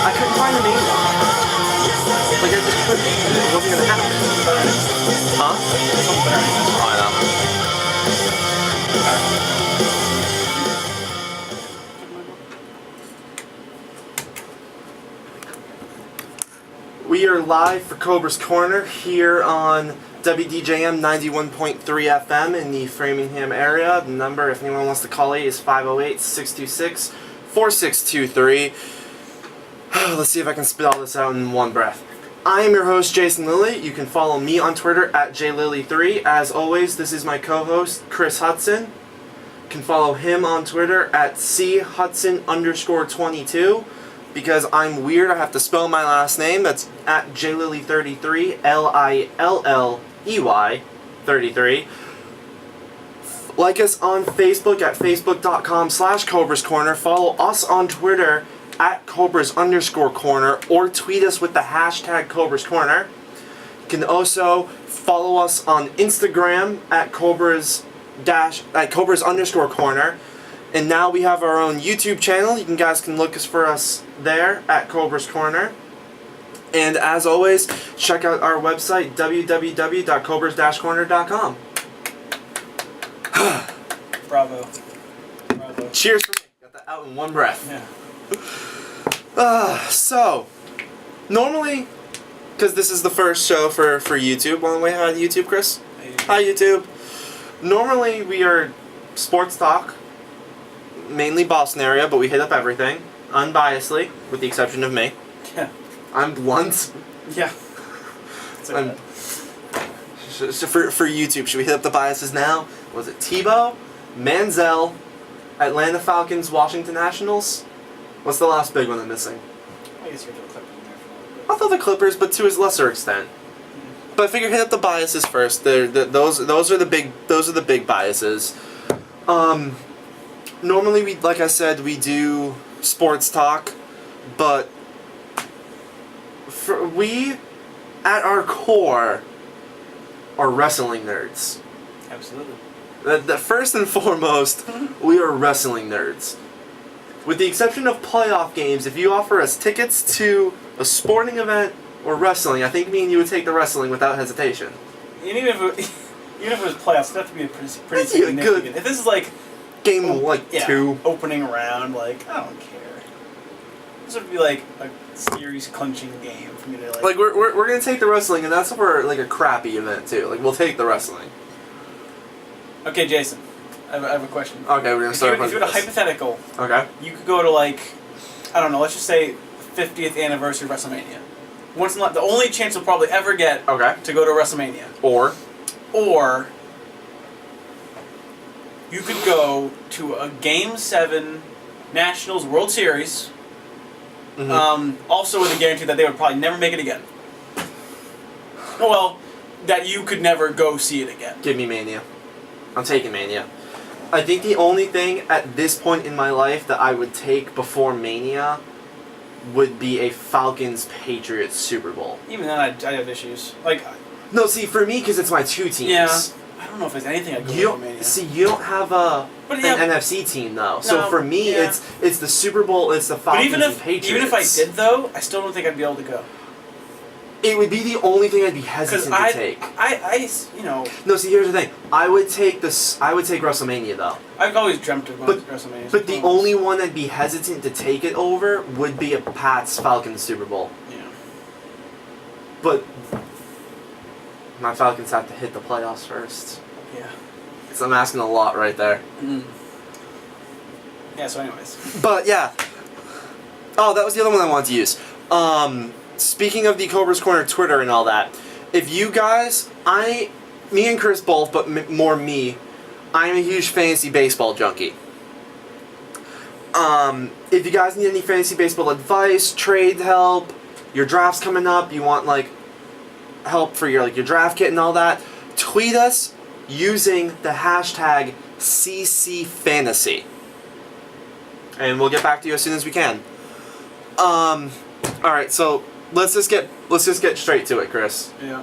I couldn't find the name. Like, I just couldn't. It wasn't gonna happen. Huh? Oh, I know. We are live for Cobra's Corner here on WDJM 91.3 FM in the Framingham area. The number, if anyone wants to call it, is 508-626-4623. Let's see if I can spit all this out in one breath. I am your host, Jason Lilly. You can follow me on Twitter at JLilly3. As always, this is my co-host, Chris Hudson. You can follow him on Twitter at CHudson_22. Because I'm weird, I have to spell my last name. That's at JLilly33, Lilley 33. Like us on Facebook at facebook.com/Cobra's Corner. Follow us on Twitter at Cobras_Corner or tweet us with the hashtag Cobra's Corner. You can also follow us on Instagram at Cobras_Corner. And now we have our own YouTube channel. You guys can look for us there at Cobra's Corner. And as always, check out our website, www.cobras-corner.com. Bravo. Cheers for me. Got that out in one breath. Yeah. So, normally, because this is the first show for YouTube. Well, wait, hi YouTube, Chris. Hi YouTube. Normally, we are sports talk. Mainly Boston area, but we hit up everything, unbiasedly, with the exception of me. Yeah. I'm blunt. Yeah. For YouTube, should we hit up the biases now? Was it Tebow, Manziel, Atlanta Falcons, Washington Nationals? What's the last big one I'm missing? I guess you're the Clippers in there for I thought the Clippers, but to a lesser extent. But I figure hit up the biases first. Those are the big biases. Normally, like I said, we do sports talk, but we, at our core, are wrestling nerds. Absolutely. The first and foremost, we are wrestling nerds. With the exception of playoff games, if you offer us tickets to a sporting event or wrestling, I think me and you would take the wrestling without hesitation. And even if it was playoffs, it'd have to be a pretty significant. Good. If this is like game 2, opening round, like I don't care. This would be like a series clinching game for me to like. Like we're gonna take the wrestling, and that's for like a crappy event too. Like we'll take the wrestling. Okay, Jason, I have a question. Okay, we're gonna start. If you had a hypothetical, okay, you could go to like, I don't know, let's just say 50th anniversary of WrestleMania. The only chance you'll probably ever get to go to WrestleMania. Or you could go to a Game 7 Nationals World Series, also with a guarantee that they would probably never make it again. Well, that you could never go see it again. Give me Mania. I'm taking Mania. I think the only thing at this point in my life that I would take before Mania would be a Falcons-Patriots Super Bowl. Even then, I'd have issues. Like, no, see, for me, because it's my two teams. Yeah. I don't know if there's anything I'd go to Mania. See, you don't have an NFC team, though. So for me, it's the Super Bowl, it's the Falcons and Patriots. Even if I did, though, I still don't think I'd be able to go. It would be the only thing I'd be hesitant to take. You know. No, see, here's the thing. I would take WrestleMania though. I've always dreamt of going to WrestleMania. But the only one I'd be hesitant to take it over would be a Pats Falcons Super Bowl. Yeah. But my Falcons have to hit the playoffs first. Yeah. So I'm asking a lot right there. Mm. Yeah. So, anyways. But yeah. Oh, that was the other one I wanted to use. Speaking of the Cobra's Corner Twitter and all that, if you guys, me and Chris both, but more me, I'm a huge fantasy baseball junkie. If you guys need any fantasy baseball advice, trade help, your draft's coming up, you want like help for your draft kit and all that, tweet us using the hashtag CCFantasy. And we'll get back to you as soon as we can. Alright, so let's just get straight to it, Chris. Yeah.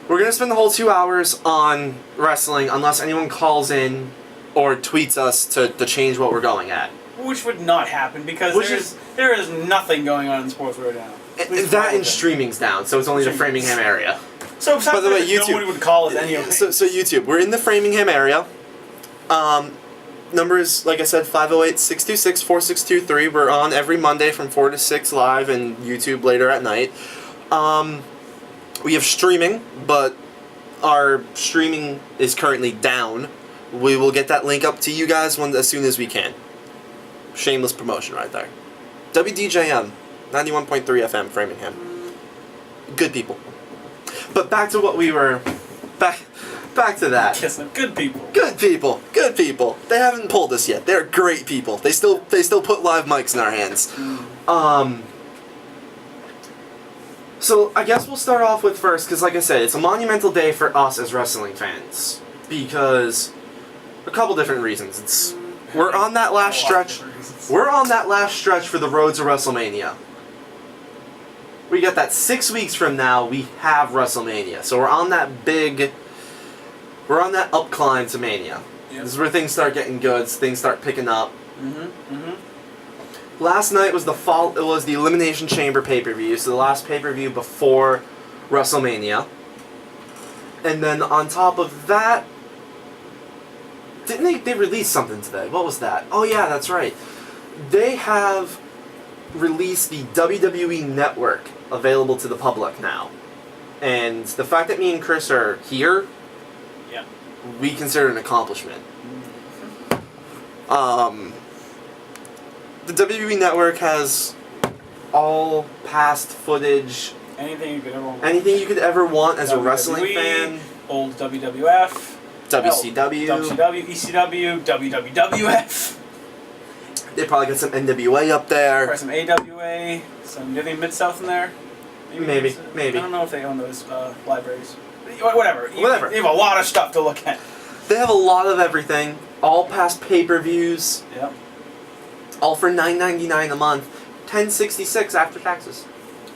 We're gonna spend the whole 2 hours on wrestling unless anyone calls in or tweets us to change what we're going at. Which would not happen because there is nothing going on in sports right now. That and streaming's down, so it's only the Framingham area. So by the way, YouTube. Nobody would call us anyway. So YouTube, we're in the Framingham area. Number is, like I said, 508-626-4623. We're on every Monday from 4 to 6 live and YouTube later at night. We have streaming, but our streaming is currently down. We will get that link up to you guys as soon as we can. Shameless promotion right there. WDJM, 91.3 FM, Framingham. Good people. But back to what we were... Back to that. Kiss them. Good people. Good people. Good people. They haven't pulled us yet. They're great people. They still put live mics in our hands. So I guess we'll start off with first, because like I said, it's a monumental day for us as wrestling fans. Because a couple different reasons. We're on that last stretch. We're on that last stretch for the road to WrestleMania. We got that 6 weeks from now. We have WrestleMania, so we're on that up climb to Mania. Yep. This is where things start getting good. Things start picking up. Last night was the Elimination Chamber pay-per-view, so the last pay-per-view before WrestleMania. And then on top of that, didn't they release something today? What was that? Oh yeah, that's right. They have released the WWE Network available to the public now. And the fact that me and Chris are here, yeah, we consider an accomplishment. The WWE Network has all past footage. Anything you could ever want. Anything you could ever want as a wrestling fan. Old WWF. WCW. WCW, ECW, WWF. They probably got some NWA up there. Probably some AWA. Some Mid-South in there. Maybe. I don't know if they own those libraries. Whatever. You have a lot of stuff to look at. They have a lot of everything. All past pay-per-views. Yep. All for $9.99 a month. $10.66 after taxes.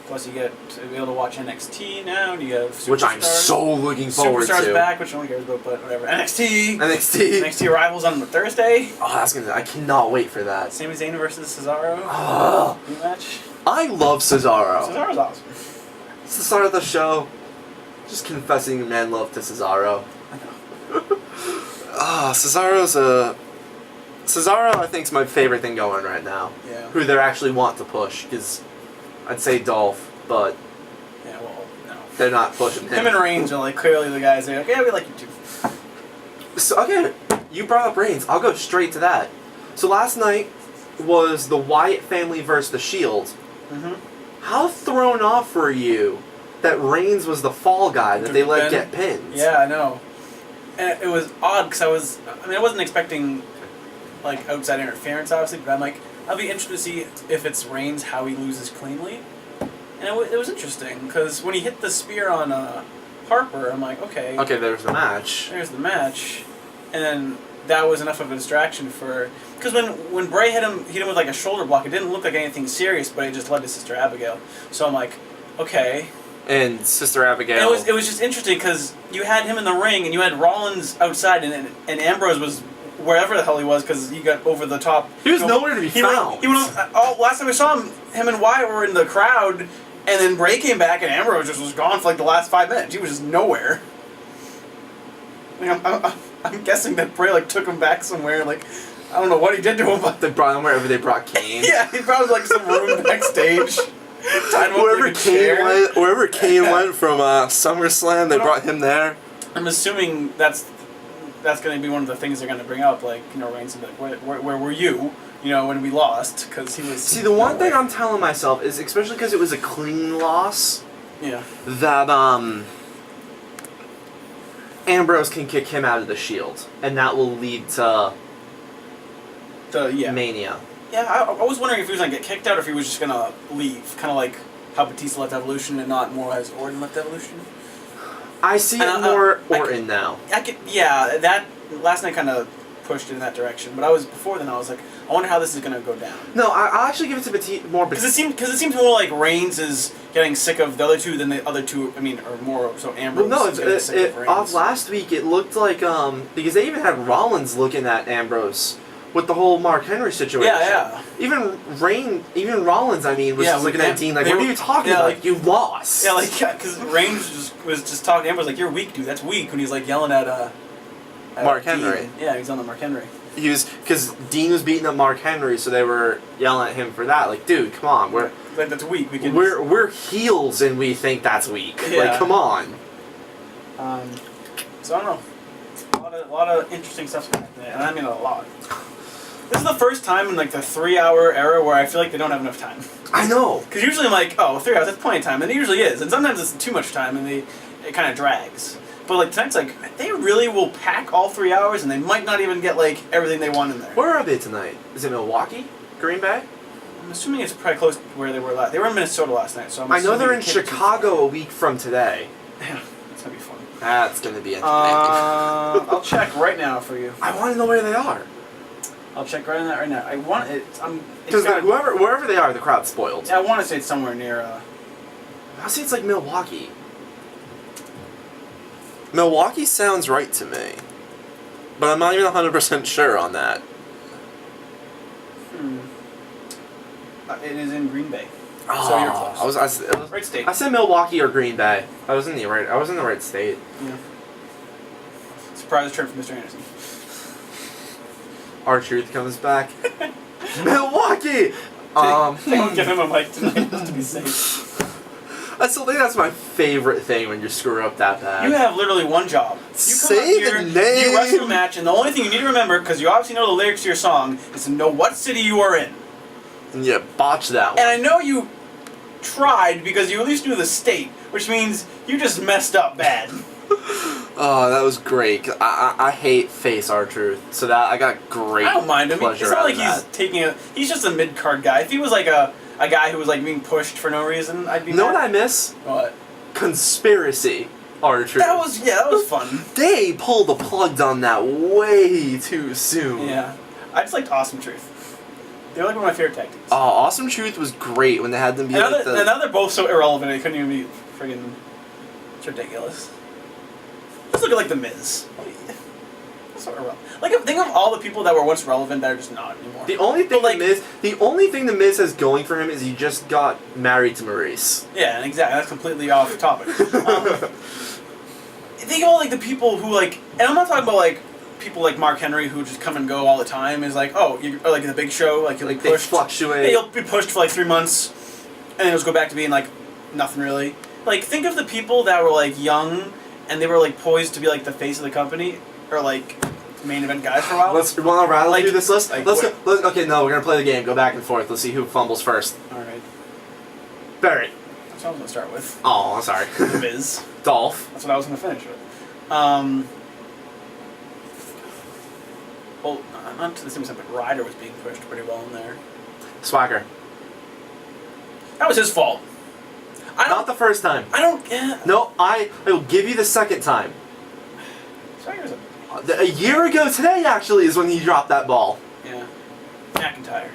Plus you get to be able to watch NXT now, and you have Superstars. Which I'm so looking forward to. Superstars back, which no one cares about, but whatever. NXT Arrivals on Thursday. Oh, I cannot wait for that. Same as Zayn versus Cesaro. Oh. Rematch. I love Cesaro. Cesaro's awesome. It's the start of the show. Just confessing man love to Cesaro. I know. Cesaro, I think, is my favorite thing going right now. Yeah. Who they actually want to push, because I'd say Dolph, but yeah, well, no. They're not pushing him. Him and Reigns are clearly the guys that are yeah, we like you too. So, okay, you brought up Reigns. I'll go straight to that. So last night was the Wyatt family versus The Shield. Mm-hmm. How thrown off were you that Reigns was the fall guy that they let get pinned? Yeah, I know. And it was odd because I wasn't expecting outside interference, obviously, but I'll be interested to see if it's Reigns, how he loses cleanly. And it was interesting because when he hit the spear on Harper, I'm like, okay. Okay, there's the match. There's the match. And then that was enough of a distraction for... Because when Bray hit him with a shoulder block, it didn't look like anything serious, but it just led to Sister Abigail. So I'm like, okay. And Sister Abigail... And it was just interesting because you had him in the ring and you had Rollins outside and Ambrose was wherever the hell he was because he got over the top. He was nowhere to be found. Last time I saw him and Wyatt were in the crowd And then Bray came back, and Ambrose just was gone for like the last 5 minutes. He was just nowhere. Like, I'm guessing that Bray like took him back somewhere. Like, I don't know what he did to him, but They brought him wherever they brought Kane. yeah, he probably like some room backstage. Tied him up Wherever like a Kane chair. went, wherever Kane went from SummerSlam, they brought him there. I'm assuming that's going to be one of the things they're going to bring up. Like, you know, Reigns will be like, where were you? You know, when we lost, because he was. See, the one thing I'm telling myself is, especially because it was a clean loss, Yeah. that Ambrose can kick him out of the Shield, and that will lead to Yeah. Mania. Yeah, I was wondering if he was going to get kicked out or if he was just going to leave. Kind of like how Batista left Evolution and not more as Orton left Evolution. I see it more Orton now. Yeah, that last night kind of pushed it in that direction. But before then I was like, I wonder how this is going to go down. No, I'll actually give it to Batista more. Because it seems more like Reigns is getting sick of the other two than the other two. I mean, or more so Ambrose. Well, no, is getting sick of Reigns. off last week it looked like because they even had Rollins looking at Ambrose with the whole Mark Henry situation. Yeah. Even Rollins, I mean, was just looking at Dean like, what are you talking about? Like, you lost. Yeah, because Reigns was just talking to Ambrose like, you're weak, dude. That's weak. When he's like yelling at Mark Dean. Henry. Yeah, he's on the Mark Henry. He was because Dean was beating up Mark Henry, so they were yelling at him for that. Like, dude, come on, we're like that's weak. We're heels and we think that's weak. Yeah. Like, come on. So I don't know. A lot of interesting stuff's going on there, and I mean a lot. This is the first time in like the 3-hour era where I feel like they don't have enough time. I know. Because usually I'm like, 3 hours, that's plenty of time, and it usually is. And sometimes it's too much time, and it kind of drags. But like tonight's like, they really will pack all 3 hours, and they might not even get like everything they want in there. Where are they tonight? Is it Milwaukee? Green Bay? I'm assuming it's probably close to where they were last. They were in Minnesota last night, so I know they're in Chicago a week from today. Yeah, it's gonna be fun. That's gonna be interesting. I'll check right now for you. I want to know where they are. I'll check right on that right now. I want it. Because wherever they are, the crowd's spoiled. Yeah, I want to say it's somewhere near. I see it's like Milwaukee. Milwaukee sounds right to me, but I'm not even 100% sure on that. It is in Green Bay. Oh, so you're close. Right state. I said Milwaukee or Green Bay. I was in the right state. Yeah. Surprise return from Mr. Anderson. R-Truth comes back. Milwaukee! Don't give him a mic tonight just to be safe. I still think that's my favorite thing when you screw up that bad. You have literally one job. You come Say up here, the name. you wrestle a match, and the only thing you need to remember, because you obviously know the lyrics to your song, is to know what city you are in. And you botched that one. And I know you tried because you at least knew the state, which means you just messed up bad. Oh, that was great. I hate face R-Truth, so that I got great. I don't mind him. Pleasure It's not like out of he's taking he's just a mid-card guy. If he was like a guy who was like being pushed for no reason, I'd be You know mad. what I miss? What? Conspiracy R-Truth. That was fun. They pulled the plug on that way too soon. Yeah. I just liked Awesome Truth. They were like one of my favorite tactics. Oh, Awesome Truth was great when they had them be like the... And now they're both so irrelevant, they couldn't even be friggin'... It's ridiculous. Just look at like The Miz. That's so irrelevant. Like, think of all the people that were once relevant that are just not anymore. The only thing the Miz has going for him is he just got married to Maurice. Yeah, exactly. That's completely off topic. Think of all like the people who like, and I'm not talking about like people like Mark Henry who just come and go all the time. Is like, or like in the Big Show, like you'll be pushed. They fluctuate. Yeah, you'll be pushed for like 3 months, and then it'll go back to being like nothing really. Like, think of the people that were like young and they were like poised to be like the face of the company or like main event guys for a while. Let's rattle through this list. Like Let's go. Okay, no, we're gonna play the game. Go back and forth. Let's see who fumbles first. All right. Barrett. That's what I was gonna start with. Oh, I'm sorry. The Miz. Dolph. That's what I was gonna finish with. Well, not to the same extent, but Ryder was being pushed pretty well in there. Swagger. That was his fault. Not the first time. I don't. Yeah. No, I will give you the second time. Swagger's A year ago today, actually, is when he dropped that ball. Yeah. McIntyre.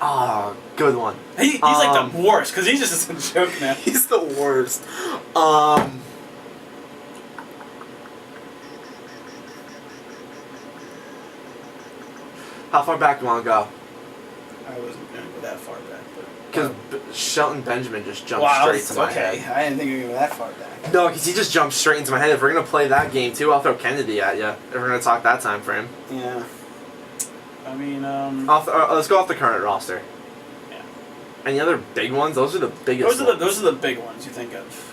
Ah, good one. He's like the worst because he's just a joke now. He's the worst. How far back do you want to go? I wasn't going to go that far back. Because Shelton Benjamin just jumped wow, straight to my head. I didn't think you were going to go that far back. No, because he just jumped straight into my head. If we're going to play that game, too, I'll throw Kennedy at you. If we're going to talk that time frame. Yeah. I mean, let's go off the current roster. Yeah. Any other big ones? Those are the biggest ones. Those are the big ones you think of.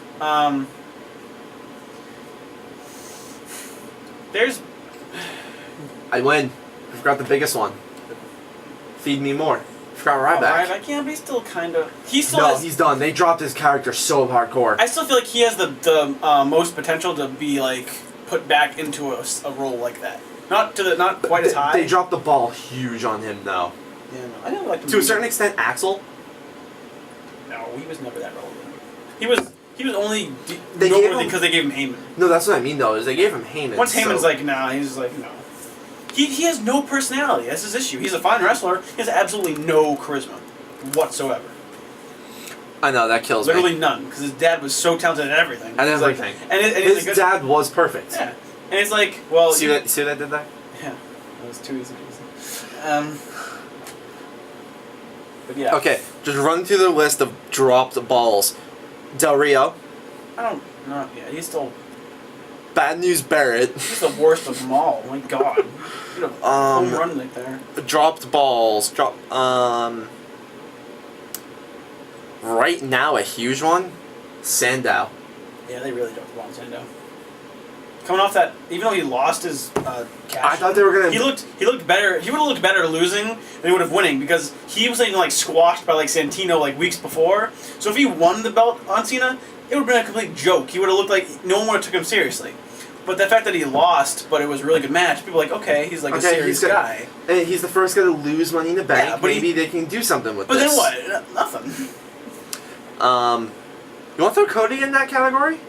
There's... I win. I forgot the biggest one. Feed me more. Forgot Ryback. Ryback, yeah, but he's still kind of... He's done. They dropped his character so hardcore. I still feel like he has the most potential to be, like, put back into a role like that. Not quite as high. They dropped the ball huge on him, though. Yeah, no, I didn't like him. To a certain extent, Axel. No, he was never that relevant. He was only They noteworthy because they gave him Heyman. No, that's what I mean, though, is they gave him Heyman. Once Heyman's like, nah, he's like, no. He has no personality. That's his issue. He's a fine wrestler. He has absolutely no charisma whatsoever. I know, that kills me. Literally none, because his dad was so talented at everything. At everything. Like, and his dad was perfect. Yeah. And it's like, well... See what I did there? Yeah. That was too easy. But yeah. Okay, just run through the list of dropped balls. Del Rio. Yeah, he's still... Bad News Barrett. He's the worst of them all. My God. He had a home run right there. Dropped balls. Right now, a huge one. Sandow. Yeah, they really dropped the ball on Sandow. Coming off that, even though he lost his cash, I thought they were gonna. He looked better. He would have looked better losing than he would have winning because he was getting like squashed by like Santino like weeks before. So if he won the belt on Cena, it would have been a complete joke. He would have looked like no one would have took him seriously. But the fact that he lost, but it was a really good match, people were like, okay, he's like a serious guy. And he's the first guy to lose Money in the Bank. Yeah, but maybe they can do something with this. this. But then what? Nothing. You want to throw Cody in that category?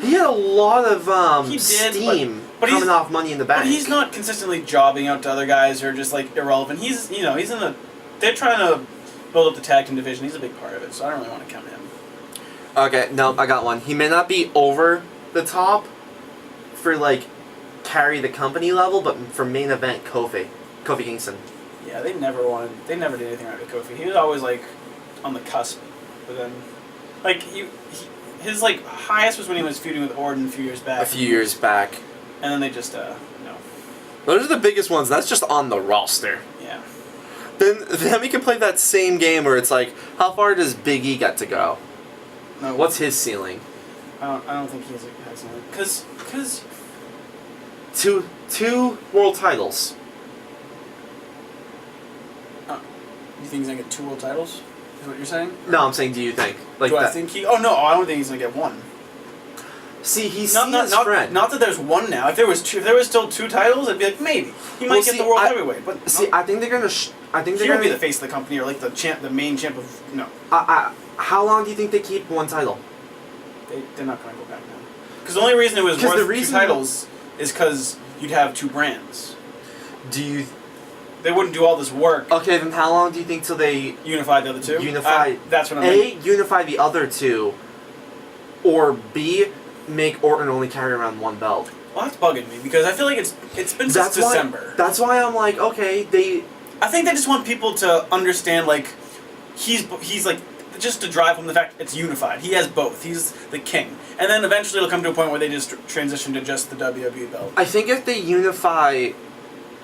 He had a lot of steam coming off Money in the Bank. But he's not consistently jobbing out to other guys who are just like irrelevant. He's in the... They're trying to build up the tag team division. He's a big part of it, so I don't really want to count him. Okay, no, I got one. He may not be over the top for, like, carry the company level, but for main event, Kofi Kingston. Yeah, they never did anything right with Kofi. He was always, like, on the cusp. But then, like, his, like, highest was when he was feuding with Orton a few years back. And then they just, no. Those are the biggest ones. That's just on the roster. Yeah. Then we can play that same game where it's like, how far does Big E get to go? No. What's his ceiling? I don't think he has a ceiling. Because... Two world titles. You think he's going to get 2 world titles? Is what you're saying? No, I'm saying, do you think? I think he... Oh, no, I don't think he's going to get 1. See, he's seen his friend. Not that there's 1 now. If there was still 2 titles, I'd be like, maybe. He might get the world heavyweight. But I think they're going to... He would be the face of the company or like the main champ of... No. How long do you think they keep 1 title? They're not going to go back now. Because the only reason it was worth 2 titles is because you'd have 2 brands. They wouldn't do all this work. Okay, then how long do you think till they... Unify the other 2? That's what I mean. A, unify the other 2, or B, make Orton only carry around 1 belt. Well, that's bugging me, because I feel like it's been since December. That's why I'm like, okay, I think they just want people to understand, like, he's like... Just to drive home the fact it's unified. He has both. He's the king. And then eventually it'll come to a point where they just transition to just the WWE belt. I think if they unify...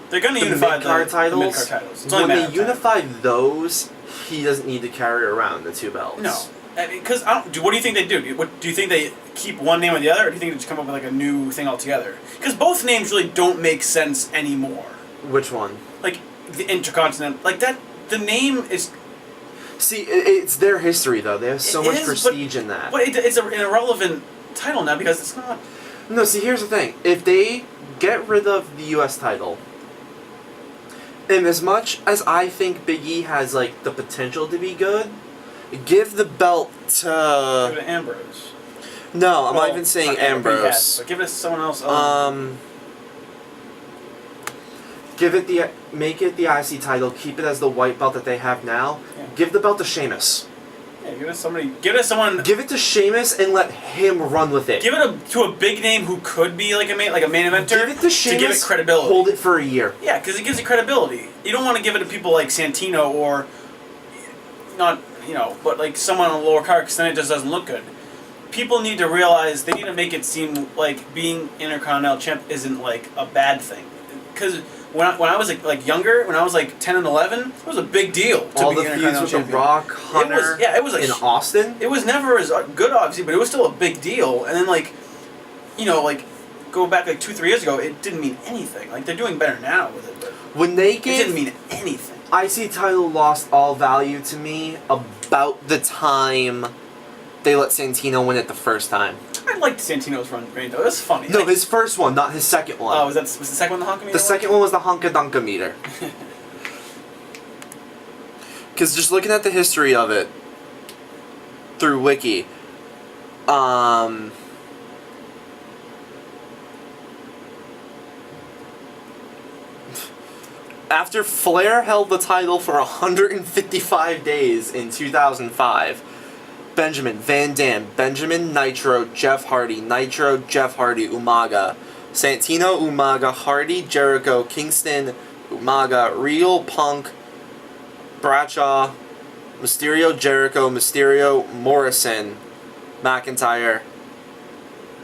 They're going to unify the mid-card titles. When they unify those, he doesn't need to carry around the 2 belts. No. Because what do you think they do? Do you think they keep one name or the other, or do you think they just come up with like a new thing altogether? Because both names really don't make sense anymore. Which one? Like, the Intercontinental... Like, that... The name is... See, it's their history, though. They have so much prestige in that. But it's an irrelevant title now because it's not... No, see, here's the thing. If they get rid of the U.S. title, and as much as I think Big E has, like, the potential to be good, give the belt to... Give it to Ambrose. No, I'm not even saying Ambrose. But give it to someone else. Make it the IC title, keep it as the white belt that they have now. Yeah. Give the belt to Sheamus. Yeah, Yeah, give it to somebody. Give it to someone. Give it to Sheamus and let him run with it. Give it to a big name who could be like a main eventer. Give it to Sheamus. To give it credibility. Hold it for a year. Yeah, because it gives it credibility. You don't want to give it to people like Santino or not, but like someone on a lower card, because then it just doesn't look good. People need to realize they need to make it seem like being Intercontinental Champ isn't like a bad thing. Because when I was like younger, when I was like 10 and 11, it was a big deal to All be the Intercontinental feuds with Champion. The Rock, Hunter, it was in Austin. It was never as good, obviously, but it was still a big deal. And then like go back like 2-3 years ago, it didn't mean anything. Like they're doing better now with it, but when they it didn't mean anything. IC title lost all value to me about the time they let Santino win it the first time. I liked Santino's reign though. It was funny. No, his first one, not his second one. Oh, was the second one the Honka meter? The second one was the Honka Dunka meter. Because just looking at the history of it through Wiki, after Flair held the title for 155 days in 2005, Benjamin, Van Dam, Benjamin, Nitro, Jeff Hardy, Nitro, Jeff Hardy, Umaga, Santino, Umaga, Hardy, Jericho, Kingston, Umaga, Real, Punk, Bradshaw, Mysterio, Jericho, Mysterio, Morrison, McIntyre,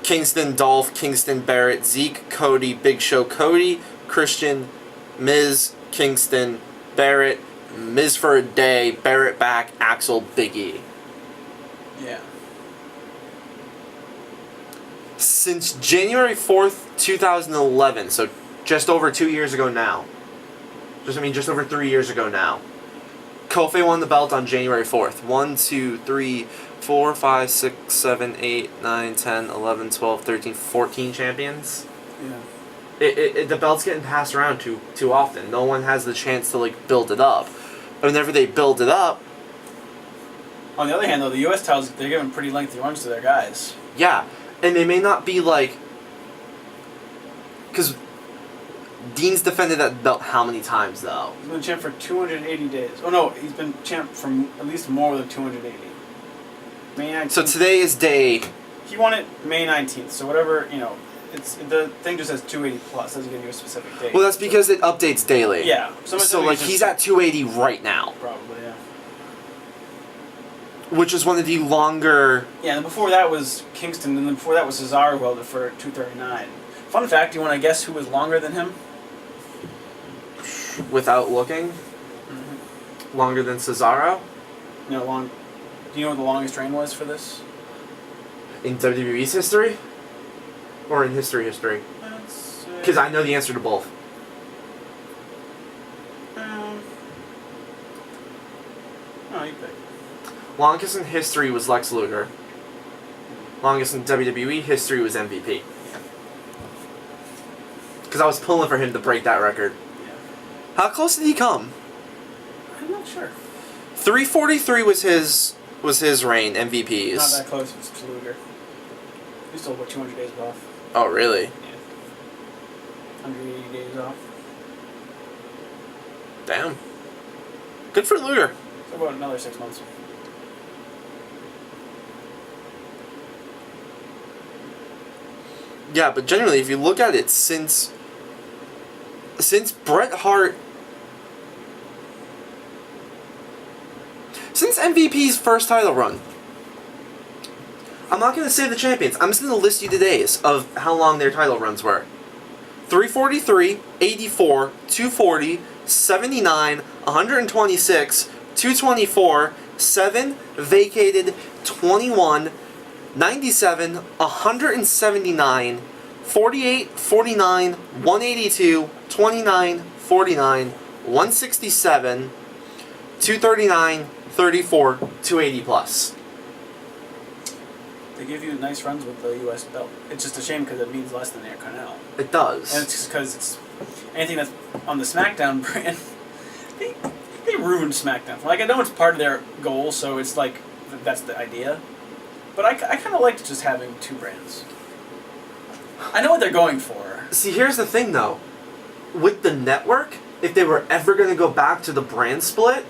Kingston, Dolph, Kingston, Barrett, Zeke, Cody, Big Show, Cody, Christian, Miz, Kingston, Barrett, Miz for a day, Barrett back, Axel, Big E. Yeah. Since January 4th, 2011, so just over 2 years ago now. Just over 3 years ago now. Kofi won the belt on January 4th. 1, 2, 3, 4, 5, 6, 7, 8, 9, 10, 11, 12, 13, 14 champions. Yeah. The belt's getting passed around too often. No one has the chance to build it up. But whenever they build it up, on the other hand, though, the U.S. titles, they're giving pretty lengthy runs to their guys. yeah, and they may not be because Dean's defended that belt how many times though? He's been champ for 280 days. Oh no, he's been champ for at least more than 280. May 19th. So today is day. He won it May 19th. So whatever it's the thing just says 280 plus. Doesn't give you a specific date. Well, that's because it updates daily. Yeah. So he's at 280 right now. Probably, yeah. Which is one of the longer. Yeah, and before that was Kingston, and then before that was Cesaro, who held it for 239. Fun fact: do you want to guess who was longer than him? Without looking. Mm-hmm. Longer than Cesaro. Do you know what the longest reign was for this? In WWE's history, or in history? Because I know the answer to both. No, you pick. Longest in history was Lex Luger. Longest in WWE history was MVP. Because I was pulling for him to break that record. Yeah. How close did he come? I'm not sure. 343 was his reign, MVPs. Not that close. It's Luger. He's still about 200 days off. Oh, really? Yeah. 180 days off. Damn. Good for Luger. So about another 6 months. Yeah, but generally, if you look at it, since Bret Hart, since MVP's first title run, I'm not going to say the champions. I'm just going to list you the days of how long their title runs were. 343, 84, 240, 79, 126, 224, 7, vacated, 21, 97, 179, 48, 49, 182, 29, 49, 167, 239, 34, 280 plus. They give you nice runs with the U.S. belt. It's just a shame because it means less than the Intercontinental. It does. And it's just because it's anything that's on the SmackDown brand. They ruined SmackDown. Like, I know it's part of their goal, so it's like that's the idea. But I kind of liked just having two brands. I know what they're going for. See, here's the thing, though. With the network, if they were ever going to go back to the brand split,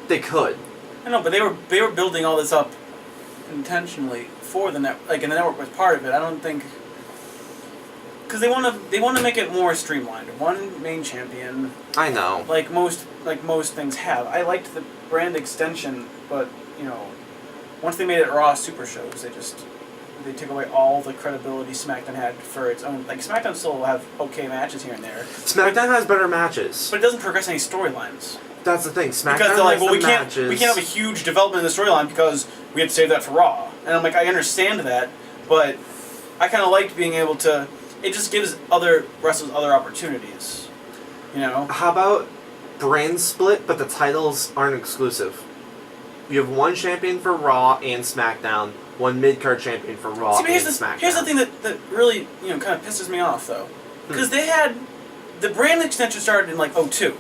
they could. I know, but they were building all this up intentionally for the net, and the network was part of it. I don't think because they want to make it more streamlined. One main champion. I know. Like most things have. I liked the brand extension, but once they made it Raw Super Shows, they took away all the credibility SmackDown had for its own. Like SmackDown still will have okay matches here and there. SmackDown has better matches, but it doesn't progress any storylines. That's the thing. SmackDown because they're like, well, matches. we can't have a huge development in the storyline because we had to save that for Raw. And I'm like, I understand that, but I kind of liked being able to. It just gives other wrestlers other opportunities. How about brand split, but the titles aren't exclusive? You have one champion for Raw and SmackDown, one mid-card champion for Raw and SmackDown. Here's the thing that really kind of pisses me off though, because they had the brand extension started in like 2002.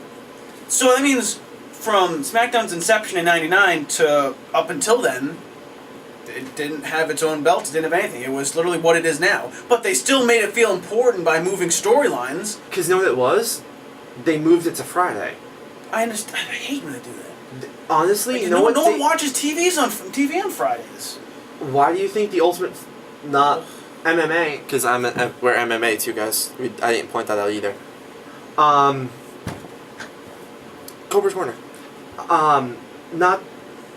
So that means from SmackDown's inception in '99 to up until then, it didn't have its own belts, it didn't have anything. It was literally what it is now. But they still made it feel important by moving storylines. Because you know what it was? They moved it to Friday. I understand. I hate when they do that. Honestly, no one watches TV on Fridays. Why do you think the Ultimate... Not MMA, because we're MMA too, guys. I didn't point that out either. Cobra's Corner.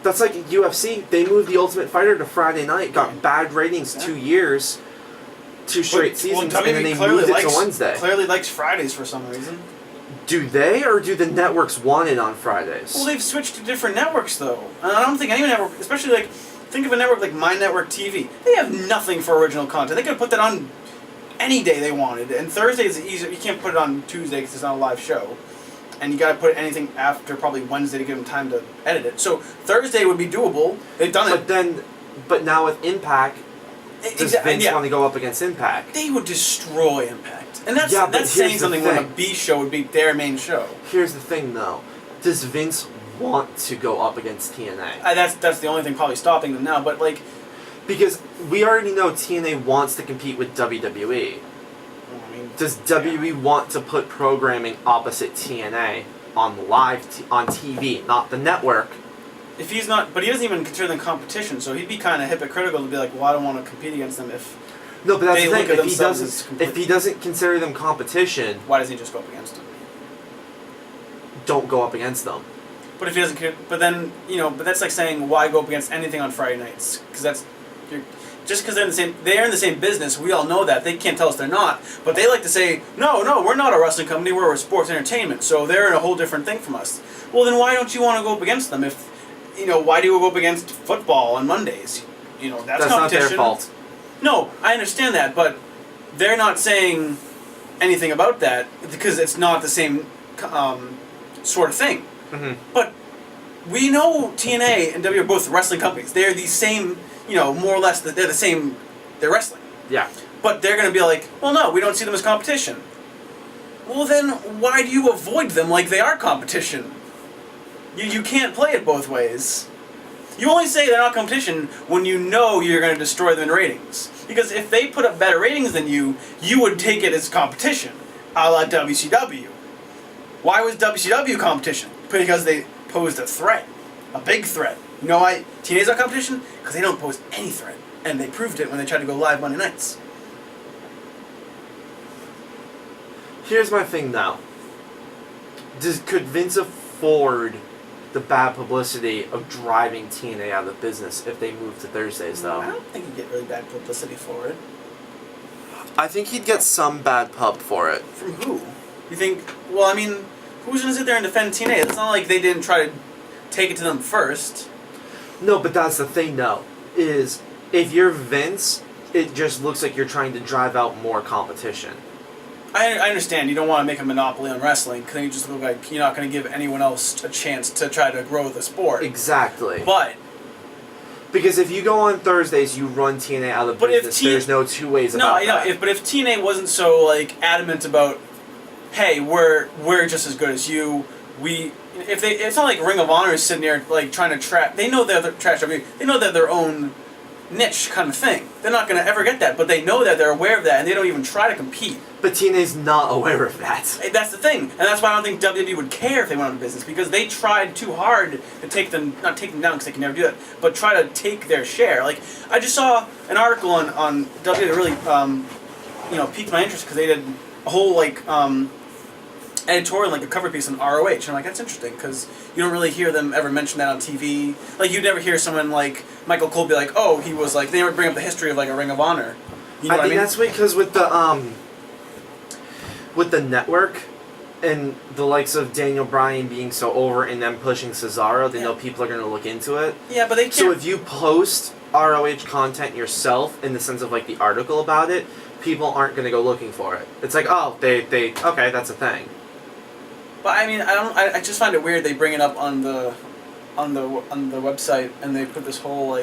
That's like UFC. They moved the Ultimate Fighter to Friday night, got bad ratings 2 years, 2 straight seasons, and then they moved it to Wednesday. Clearly likes Fridays for some reason. Do they, or do the networks want it on Fridays? Well, they've switched to different networks, though. And I don't think any network, especially think of a network like My Network TV. They have nothing for original content. They could have put that on any day they wanted. And Thursday is easy. You can't put it on Tuesday because it's not a live show. And you got to put anything after probably Wednesday to give them time to edit it. So Thursday would be doable. They've done it. But now with Impact, does Vince want to go up against Impact? They would destroy Impact. And that's saying something when a B show would be their main show. Here's the thing, though. Does Vince want to go up against TNA? That's the only thing probably stopping them now. But because we already know TNA wants to compete with WWE. Does WWE want to put programming opposite TNA on on TV, not the network? If he's not, but he doesn't even consider them competition, so he'd be kind of hypocritical to be like, well, I don't want to compete against them if. No, but that's the thing. If he doesn't consider them competition, why doesn't he just go up against them? Don't go up against them. But if he doesn't, but then but that's like saying why go up against anything on Friday nights? Because just because they're in the same business. We all know that they can't tell us they're not. But they like to say, no, we're not a wrestling company. We're a sports entertainment. So they're in a whole different thing from us. Well, then why don't you want to go up against them? If why do you go up against football on Mondays? That's competition. Not their fault. No, I understand that, but they're not saying anything about that because it's not the same sort of thing. Mm-hmm. But we know TNA and W are both wrestling companies. They're the same, more or less. They're the same. They're wrestling. Yeah. But they're going to be like, well, no, we don't see them as competition. Well, then why do you avoid them like they are competition? You can't play it both ways. You only say they're not competition when you know you're going to destroy them in ratings. Because if they put up better ratings than you would take it as competition, a la WCW. Why was WCW competition? Because they posed a threat. A big threat. You know why TNA's not competition? Because they don't pose any threat. And they proved it when they tried to go live Monday nights. Here's my thing now. Could Vince afford the bad publicity of driving TNA out of business if they move to Thursdays, though? I don't think he'd get really bad publicity for it. I think he'd get some bad pub for it. From who? You think... Well, I mean, who's going to sit there and defend TNA? It's not like they didn't try to take it to them first. No, but that's the thing, though, is if you're Vince, it just looks like you're trying to drive out more competition. I understand you don't want to make a monopoly on wrestling because you just look like you're not going to give anyone else a chance to try to grow the sport. Exactly. But... Because if you go on Thursdays, you run TNA out of business. There's no two ways about that. But if TNA wasn't so adamant about, hey, we're just as good as you. It's not like Ring of Honor is sitting there trying to trash. They know they're trash. They know they're their own niche kind of thing. They're not going to ever get that, but they know that, they're aware of that, and they don't even try to compete. But TNA's not aware of that. That's the thing, and that's why I don't think WWE would care if they went out of business, because they tried too hard to take them, not take them down because they can never do that, but try to take their share. Like, I just saw an article on WWE that really, piqued my interest, because they did a whole, editorial, like a cover piece on ROH, and I'm like, that's interesting, because you don't really hear them ever mention that on TV. Like, you'd never hear someone like Michael Cole be like, oh, he was like, they never bring up the history of like a Ring of Honor. You know I think that's because with the network and the likes of Daniel Bryan being so over and them pushing Cesaro, they know people are going to look into it. Yeah, but they can't. So if you post ROH content yourself in the sense of like the article about it, people aren't going to go looking for it. It's like, oh, they okay, that's a thing. But I mean, I just find it weird they bring it up on the website, and they put this whole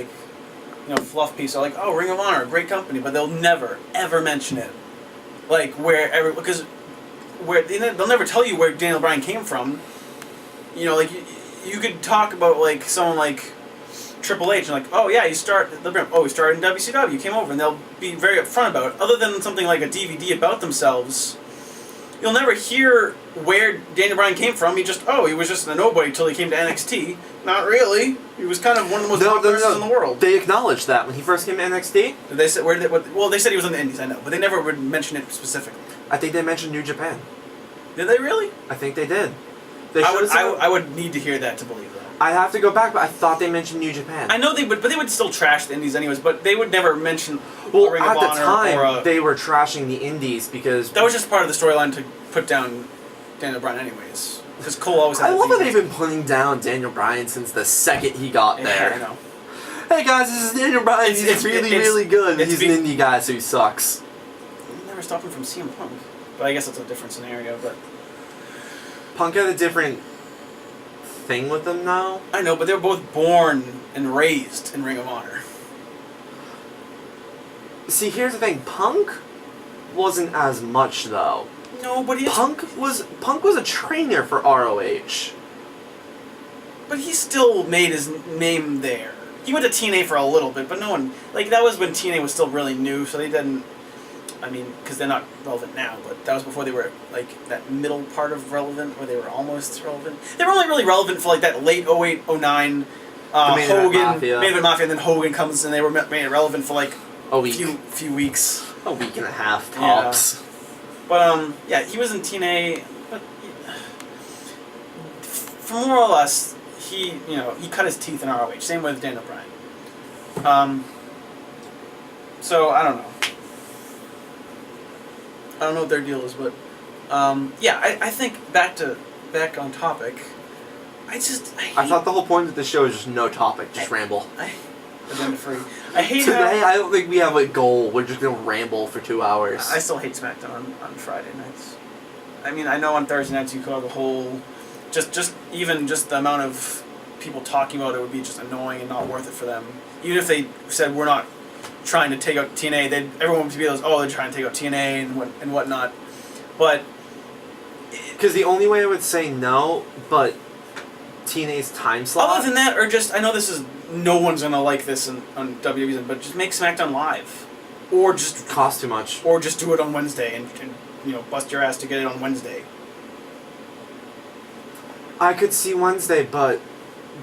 fluff piece. They're like, oh, Ring of Honor, great company, but they'll never ever mention it. Like because they'll never tell you where Daniel Bryan came from. You could talk about like someone like Triple H and like, oh yeah, he started in WCW, he came over, and they'll be very upfront about it. Other than something like a DVD about themselves, you'll never hear where Daniel Bryan came from. He was just a nobody till he came to NXT. Not really. He was kind of one of the most popular wrestlers in the world. They acknowledged that when he first came to NXT. Did they say they said he was on the Indies, I know, but they never would mention it specifically. I think they mentioned New Japan. Did they really? I think they did. I would need to hear that to believe that. I have to go back, but I thought they mentioned New Japan. I know they would, but they would still trash the Indies anyways. But they would never mention. Well, Ring at of the Honor time, they were trashing the Indies because that was just part of the storyline to put down Daniel Bryan, anyways. Because Cole always had. I love that they've been putting down Daniel Bryan since the second he got there. I know. Hey guys, this is Daniel Bryan. He's really good. He's an indie guy, so he sucks. Never stopped him from CM Punk, but I guess that's a different scenario. But Punk had a different thing with them now. I know, but they were both born and raised in Ring of Honor. See, here's the thing. Punk wasn't as much though. No, but Punk was a trainer for ROH. But he still made his name there. He went to TNA for a little bit, but no one that was when TNA was still really new, so they didn't. I mean, because they're not relevant now, but that was before they were, that middle part of relevant, where they were almost relevant. They were only really relevant for, that late 08, 09, Hogan, Main Event Mafia, and then Hogan comes and they were made relevant for, a week. Few weeks. A week and a half, tops. Yeah. But, he was in TNA, but for more or less, he cut his teeth in ROH. Same with Daniel Bryan. So, I don't know. I don't know what their deal is, but I think back on topic. I thought the whole point of the show is just no topic, just ramble. Agenda free. I hate Today, I don't think we have a goal. We're just gonna ramble for 2 hours. I still hate SmackDown on Friday nights. I mean, I know on Thursday nights you call the whole, just the amount of people talking about it would be just annoying and not worth it for them. Even if they said we're not trying to take out TNA, everyone would be like, oh, they're trying to take out TNA and whatnot. But because the only way I would say no, but TNA's time slot. Other than that, or just I know this is no one's gonna like this on WWE's, but just make SmackDown live, or just cost too much, or just do it on Wednesday and bust your ass to get it on Wednesday. I could see Wednesday, but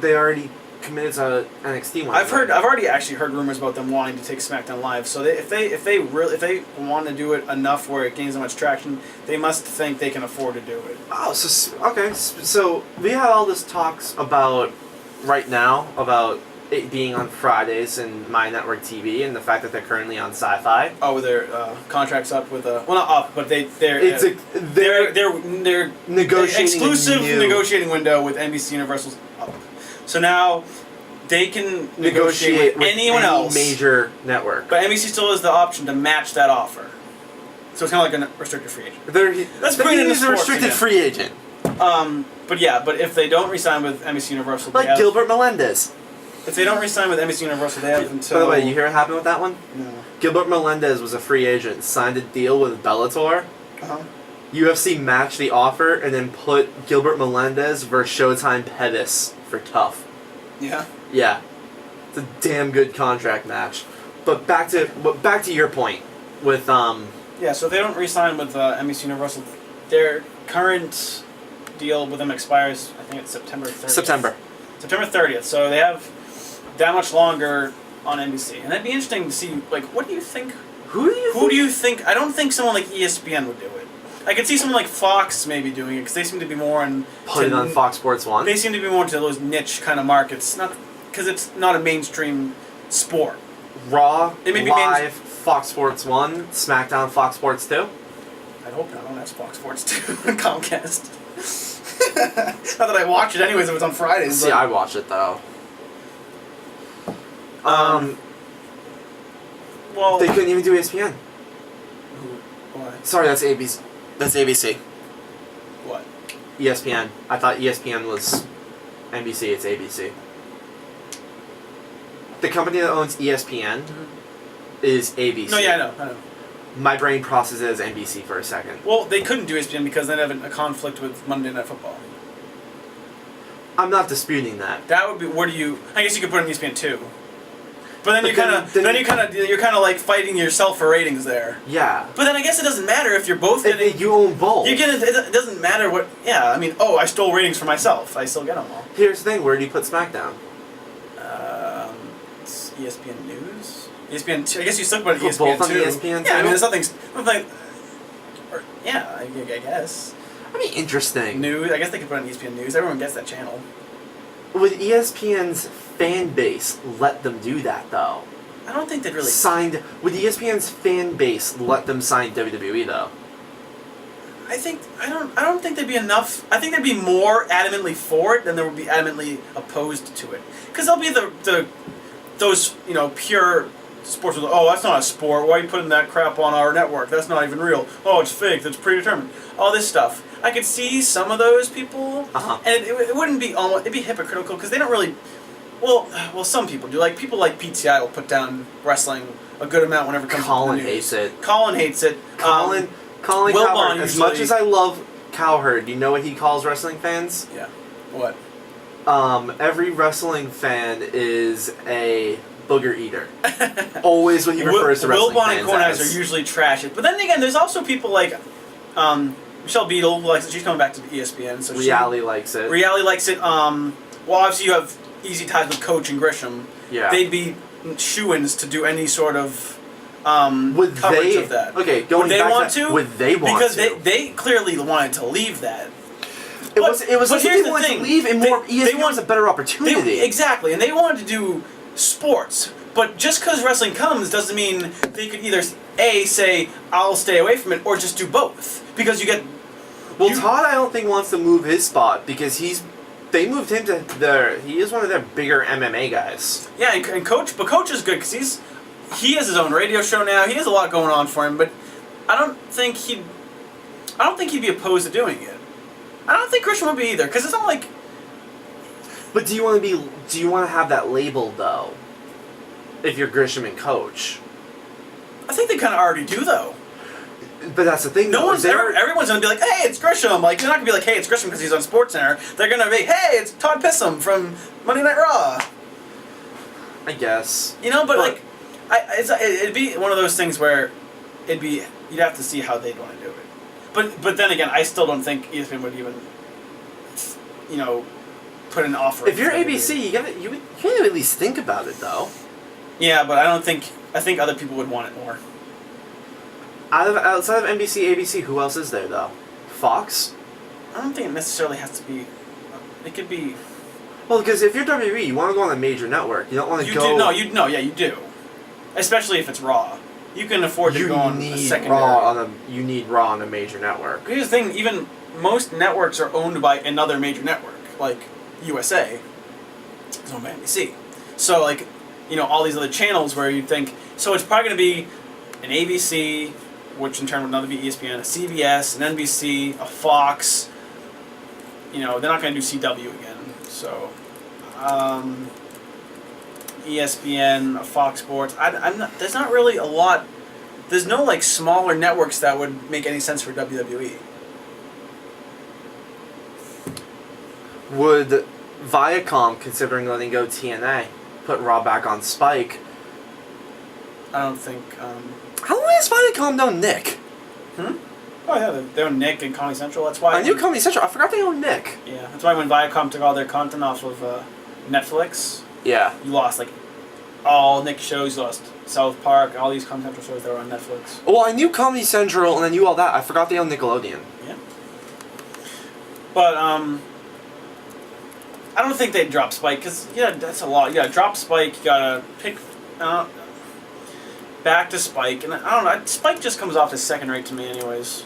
they already committed to NXT Wednesday. I've already actually heard rumors about them wanting to take SmackDown live. So if they want to do it enough where it gains so much traction, they must think they can afford to do it. Oh, so we had all this talks about right now about it being on Fridays and My Network TV and the fact that they're currently on Sci-Fi. Oh, their contract's up with well, not up, but they're negotiating exclusive negotiating window with NBC Universal's up. So now they can negotiate with anyone else, major network. But NBC still has the option to match that offer. So it's kind of like a restricted free agent. Let's bring in a restricted free agent. But if they don't re-sign with NBC Universal, Gilbert Melendez. If they don't re-sign with NBC Universal, they have until. By the way, you hear what happened with that one? No. Gilbert Melendez was a free agent, signed a deal with Bellator. UFC matched the offer and then put Gilbert Melendez versus Showtime Pettis for TUF. Yeah. Yeah. It's a damn good contract match. But back to your point with Yeah, so if they don't re-sign with NBC Universal, their current deal with them expires, I think it's September 30th. September 30th. So they have that much longer on NBC. And that'd be interesting to see, like, what do you think? Who do you think? I don't think someone like ESPN would do it. I could see someone like Fox maybe doing it, because they seem to be more on... Put it on Fox Sports 1? They seem to be more into those niche kind of markets, not because it's not a mainstream sport. Raw, It may be Live, Fox Sports 1, SmackDown, Fox Sports 2? I hope not. I don't have Fox Sports 2 on Comcast. Not that I watch it anyways if it's on Fridays. See, I watch it though. Well, they couldn't even do ESPN. Why? Sorry, that's ABC. That's ABC. What? ESPN. I thought ESPN was NBC. It's ABC. The company that owns ESPN is ABC. No, yeah, I know. My brain processed it as NBC for a second. Well, they couldn't do ESPN because they have a conflict with Monday Night Football. I'm not disputing that. That would be. Where do you? I guess you could put it on ESPN too. But then you're kind of like fighting yourself for ratings there. Yeah. But then I guess it doesn't matter if you're both getting. You own both. You get it doesn't matter what. Yeah, I mean, I stole ratings for myself. I still get them all. Here's the thing. Where do you put SmackDown? It's ESPN News. ESPN. I guess you still put it ESPN both on too. ESPN Yeah, I too? mean, there's nothing. Yeah, I guess. I mean, interesting. News. I guess they could put on ESPN News. Everyone gets that channel. Would ESPN's fan base let them do that though? I don't think they'd really Would ESPN's fan base let them sign WWE though? I don't think there'd be enough. I think there'd be more adamantly for it than there would be adamantly opposed to it. Because there'll be those pure sports. That's not a sport. Why are you putting that crap on our network? That's not even real. Oh, it's fake. That's predetermined. All this stuff. I could see some of those people, and it wouldn't be almost. It'd be hypocritical because they don't really. Well, some people do. Like people like PTI will put down wrestling a good amount whenever it comes Colin to the news. hates it. Colin hates it. Colin Will Cowherd, Bond as much usually- as I love Cowherd, you know what he calls wrestling fans? Yeah. What? Every wrestling fan is a booger eater. Always when he refers to wrestling Will Bond fans and Cornhusker as. are usually trash it. But then again, there's also people like Michelle Beadle likes it. She's coming back to ESPN. So Reality likes it. Reality likes it. Well, obviously you have easy ties with Coach and Grisham. Yeah. They'd be shoo-ins to do any sort of Would coverage they, of that. Okay, going would they back want to that, to? would they want because to? Because they clearly wanted to leave that. It was like here's they the wanted thing. to leave and more ESPN was a better opportunity. Exactly, and they wanted to do sports. But just because wrestling comes doesn't mean they could either say I'll stay away from it or just do both, because you get. Todd, I don't think wants to move his spot because they moved him to he is one of their bigger MMA guys. Yeah, and Coach is good because he has his own radio show now. He has a lot going on for him, but I don't think he'd be opposed to doing it. I don't think Christian would be either, because it's not like. But do you want to have that label though? If you're Grisham and Coach. I think they kind of already do though. But that's the thing. Everyone's gonna be like, "Hey, it's Grisham." Like, they're not gonna be like, "Hey, it's Grisham" because he's on SportsCenter. They're gonna be, "Hey, it's Todd Pissum from Monday Night Raw." I guess. But like, it'd be one of those things where you'd have to see how they'd want to do it. But then again, I still don't think ESPN would even, put an offer. If you're ABC, you can at least think about it though. Yeah, but I think other people would want it more. Outside of NBC, ABC, who else is there though? Fox? I don't think it necessarily has to be. It could be. Well, because if you're WWE, you want to go on a major network. You don't want to go. You do. Especially if it's Raw. You can afford to go on a secondary. You need Raw on a major network. Here's the thing: even most networks are owned by another major network, like USA. It's owned by NBC. So like, all these other channels where you think. So it's probably going to be an ABC, which in turn would another be ESPN, a CBS, an NBC, a Fox. They're not going to do CW again. So, ESPN, a Fox Sports. There's not really a lot. There's no like smaller networks that would make any sense for WWE. Would Viacom considering letting go TNA? put Raw back on Spike. I don't think. How long has Viacom own Nick? Oh yeah, they own Nick and Comedy Central. That's why. I knew Comedy Central. I forgot they own Nick. Yeah, that's why when Viacom took all their content off of Netflix, Yeah. you lost like all Nick shows. You lost South Park, all these Comedy Central shows that were on Netflix. Well, I knew Comedy Central and I knew all that. I forgot they own Nickelodeon. Yeah. But I don't think they'd drop Spike because that's a lot. You gotta drop Spike. You gotta pick back to Spike, and I don't know. Spike just comes off as second rate to me, anyways.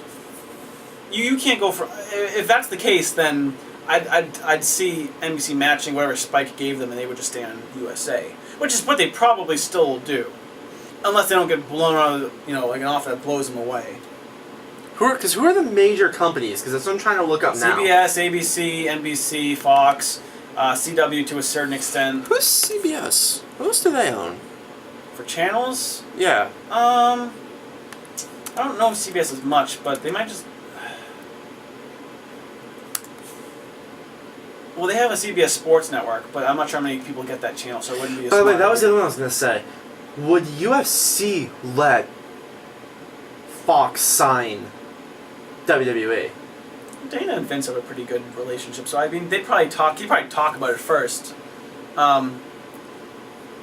You can't go for if that's the case, then I'd see NBC matching whatever Spike gave them, and they would just stay on USA, which is what they probably still will do, unless they don't get blown out of like an offer that blows them away. Who are the major companies? Because that's what I'm trying to look up now. CBS, ABC, NBC, Fox, CW to a certain extent. Who's CBS? Who else do they own? For channels? Yeah. I don't know if CBS is much, but they might just. Well, they have a CBS Sports Network, but I'm not sure how many people get that channel, so it wouldn't be. By the way, that was the other one I was gonna say. Would UFC let Fox sign WWE? Dana and Vince have a pretty good relationship, so I mean, he'd probably talk about it first. I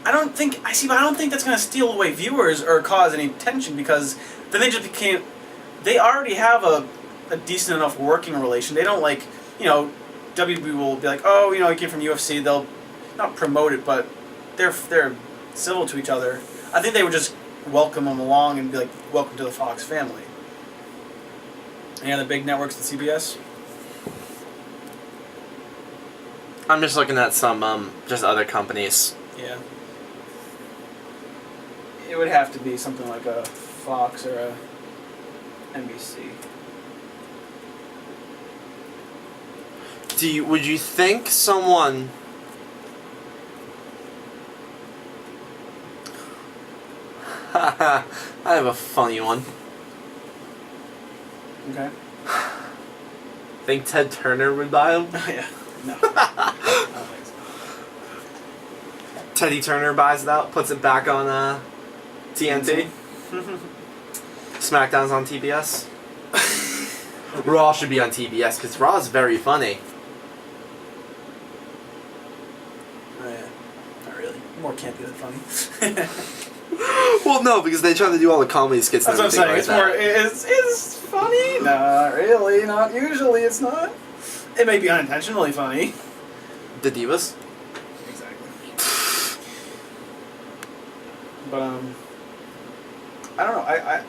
don't think that's gonna steal away viewers or cause any tension because then they already have a decent enough working relation. They don't WWE will be like, oh, he came from UFC. They'll not promote it, but they're civil to each other. I think they would just welcome him along and be like, welcome to the Fox family. Any other big networks than CBS? I'm just looking at some just other companies. Yeah. It would have to be something like a Fox or a NBC. Would you think someone? I have a funny one. Okay. Think Ted Turner would buy him? Oh yeah. No. I don't think so. Teddy Turner buys it out, puts it back on TNT. SmackDown's on TBS. Raw should be on TBS because Raw is very funny. Oh yeah. Not really. More campy than funny. Well, no, because they try to do all the comedy skits. That's and what I'm saying. everything It's more. It's funny. Not really. Not usually. It's not. It may be unintentionally funny. The Divas. Exactly. But I don't know. I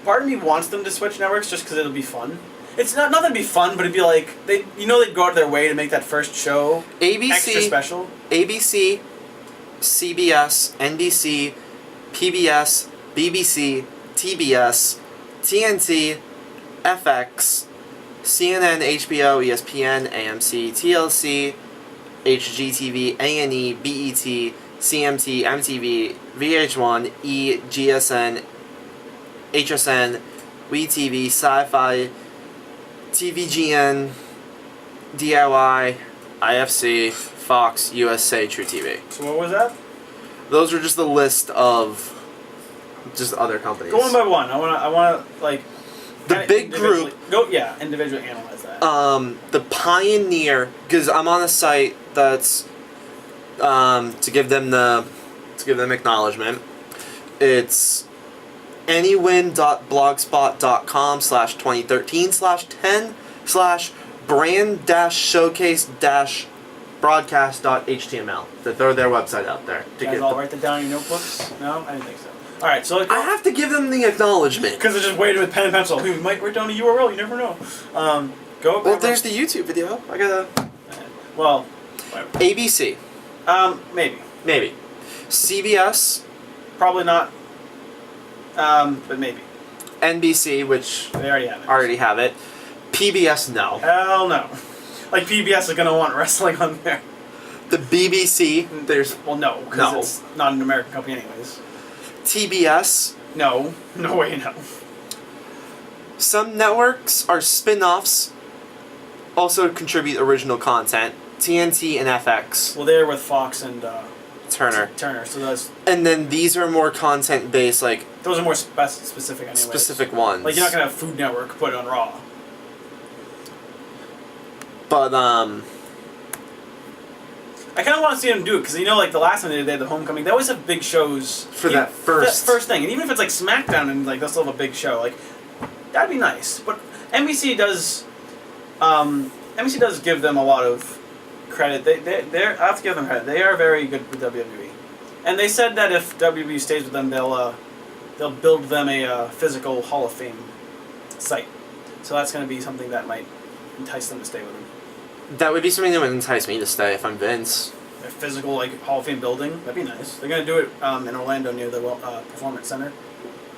part of me wants them to switch networks just because it'll be fun. It's not that it'd be fun, but it'd be like they'd go out of their way to make that first show extra special. ABC, CBS, NBC, PBS, BBC, TBS, TNT, FX, CNN, HBO, ESPN, AMC, TLC, HGTV, A&E, BET, CMT, MTV, VH1, E, GSN, HSN, WeTV, Sci-Fi, TVGN, DIY, IFC, Fox, USA, True TV. So what was that? Those are just the list of just other companies. Go one by one. I wanna the big group. Individually analyze that. The Pioneer, because I'm on a site that's to give them acknowledgement. It's anywin.blogspot.com/2013/brand-showcase-broadcast.html. They're their website out there. You guys all write that down in your notebooks? No? I didn't think so. Alright, so I have to give them the acknowledgement. Because they're just waiting with pen and pencil. We might write down a URL, you never know. Well, there's the YouTube video. I gotta... Well, whatever. ABC. Maybe. CBS. Probably not. But maybe. NBC, which... They already have it. Already have it. PBS, no. Hell no. Like, PBS is gonna want wrestling on there. The BBC, there's... Well, no, because it's not an American company anyways. TBS. No. No way, no. Some networks are spin-offs, also contribute original content. TNT and FX. Well, they're with Fox and Turner. Turner, so that's... And then these are more content-based, like... Those are more specific anyways. Specific ones. Like, you're not going to have Food Network put it on Raw. But, I kind of want to see them do it, because you know, like, the last time they did the Homecoming, they always have big shows... For that first thing. And even if it's, like, SmackDown and, like, they'll still have a big show, like, that'd be nice. But NBC does give them a lot of credit. I have to give them credit. They are very good with WWE. And they said that if WWE stays with them, they'll build them a physical Hall of Fame site. So that's going to be something that might entice them to stay with them. That would be something that would entice me to stay if I'm Vince. A physical, like, Hall of Fame building, that'd be nice. They're going to do it in Orlando near the Performance Center.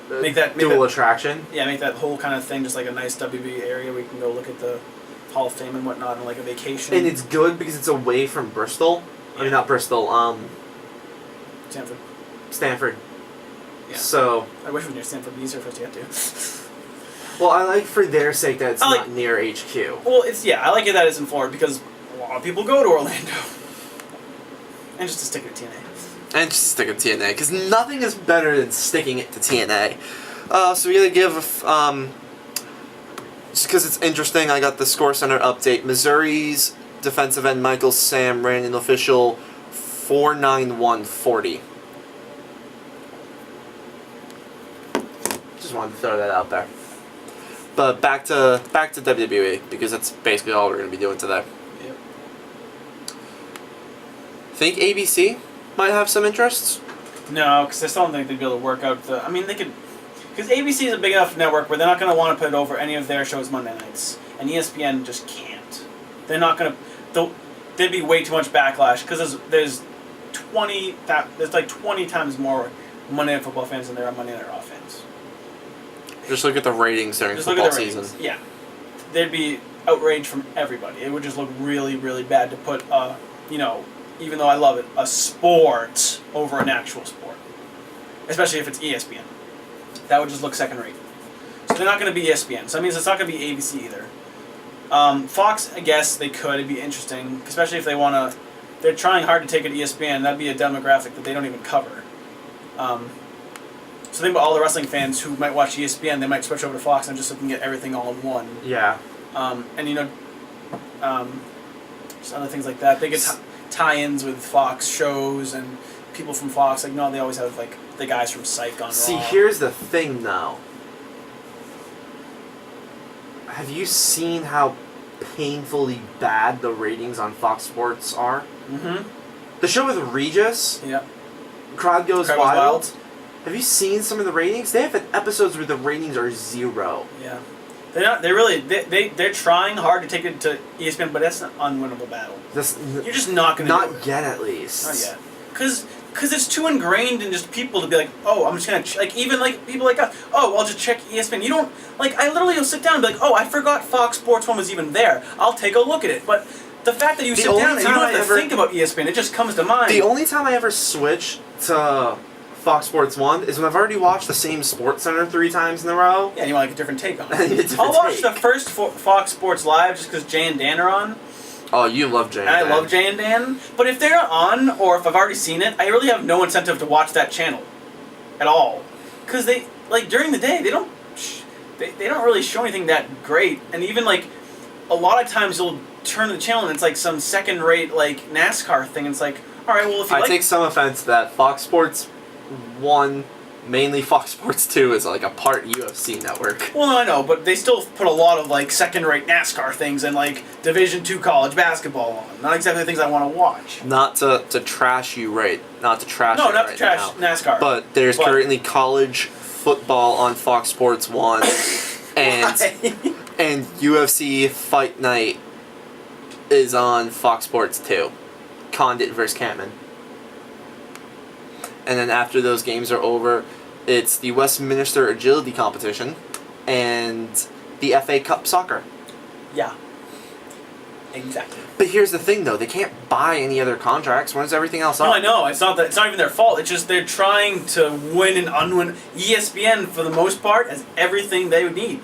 Make that dual attraction. Yeah, make that whole kind of thing just like a nice WWE area where you can go look at the Hall of Fame and whatnot, and like a vacation. And it's good because it's away from Bristol. Yeah. I mean, not Bristol. Stanford. Stanford. Yeah. So. I wish it was near Stanford. It'd be easier for us to get to. Well, I like for their sake that it's not near HQ. Well, I like it that it's in Florida because a lot of people go to Orlando. And just to stick it to TNA. And just stick it to TNA, because nothing is better than sticking it to TNA. So we gotta give, just because it's interesting, I got the Score Center update. Missouri's defensive end Michael Sam ran an official 4.91.40. Just wanted to throw that out there. But back to WWE, because that's basically all we're gonna be doing today. Yep. Think ABC might have some interests? No, because I still don't think they'd be able to work out the... I mean, they could... Because ABC is a big enough network where they're not going to want to put it over any of their shows Monday nights. And ESPN just can't. They're not going to... There'd be way too much backlash, because there's 20 times more Monday Night Football fans than there are Monday Night Raw fans. Just look at the ratings during football season. Yeah. There'd be outrage from everybody. It would just look really, really bad to put, even though I love it, a sport over an actual sport. Especially if it's ESPN. That would just look second rate. So they're not going to be ESPN. So that means it's not going to be ABC either. Fox, I guess they could. It'd be interesting. Especially if they want to... They're trying hard to take it to ESPN. That'd be a demographic that they don't even cover. So think about all the wrestling fans who might watch ESPN. They might switch over to Fox and just so they can get everything all in one. Yeah. And just other things like that. They get tie-ins with Fox shows and people from Fox. Like, no, they always have, like, the guys from Psych on Raw. See, here's the thing, though. Have you seen how painfully bad the ratings on Fox Sports are? Mm-hmm. The show with Regis, Yeah. Crowd Goes Crowd Goes Wild. Wild. Have you seen some of the ratings? They have episodes where the ratings are 0. Yeah. They're trying hard to take it to ESPN, but that's an unwinnable battle. You're just not going to do it. Not yet, at least. Not yet. Because it's too ingrained in just people to be like, oh, I'm just going to... Like, even, like, people like us, oh, I'll just check ESPN. You don't... Like, I literally will sit down and be like, oh, I forgot Fox Sports 1 was even there. I'll take a look at it. But the fact that you sit down and you don't have to think about ESPN, it just comes to mind. The only time I ever switch to Fox Sports 1 is when I've already watched the same Sports Center 3 times in a row. Yeah, and you want like a different take on it. I'll watch the first Fox Sports Live just because Jay and Dan are on. Oh, you love Jay and Dan. I love Jay and Dan. But if they're on, or if I've already seen it, I really have no incentive to watch that channel. At all. Because they, like, during the day, they don't really show anything that great. And even, like, a lot of times you'll turn the channel and it's like some second-rate, like, NASCAR thing. And it's like, alright, well, if you I take some offense to that. Fox Sports 1, mainly Fox Sports 2, is like a part UFC network. Well, no, I know, but they still put a lot of, like, second-rate NASCAR things and, like, Division II college basketball on. Not exactly the things I want to watch. Not to trash you, right? Not to trash No, it not right to trash now. NASCAR. But there's currently college football on Fox Sports 1, and and UFC Fight Night is on Fox Sports 2. Condit versus Cameron. And then after those games are over, it's the Westminster Agility Competition and the FA Cup Soccer. Yeah. Exactly. But here's the thing, though. They can't buy any other contracts. When is everything else up? No, I know. It's not even their fault. It's just they're trying to win and unwin. ESPN, for the most part, has everything they would need.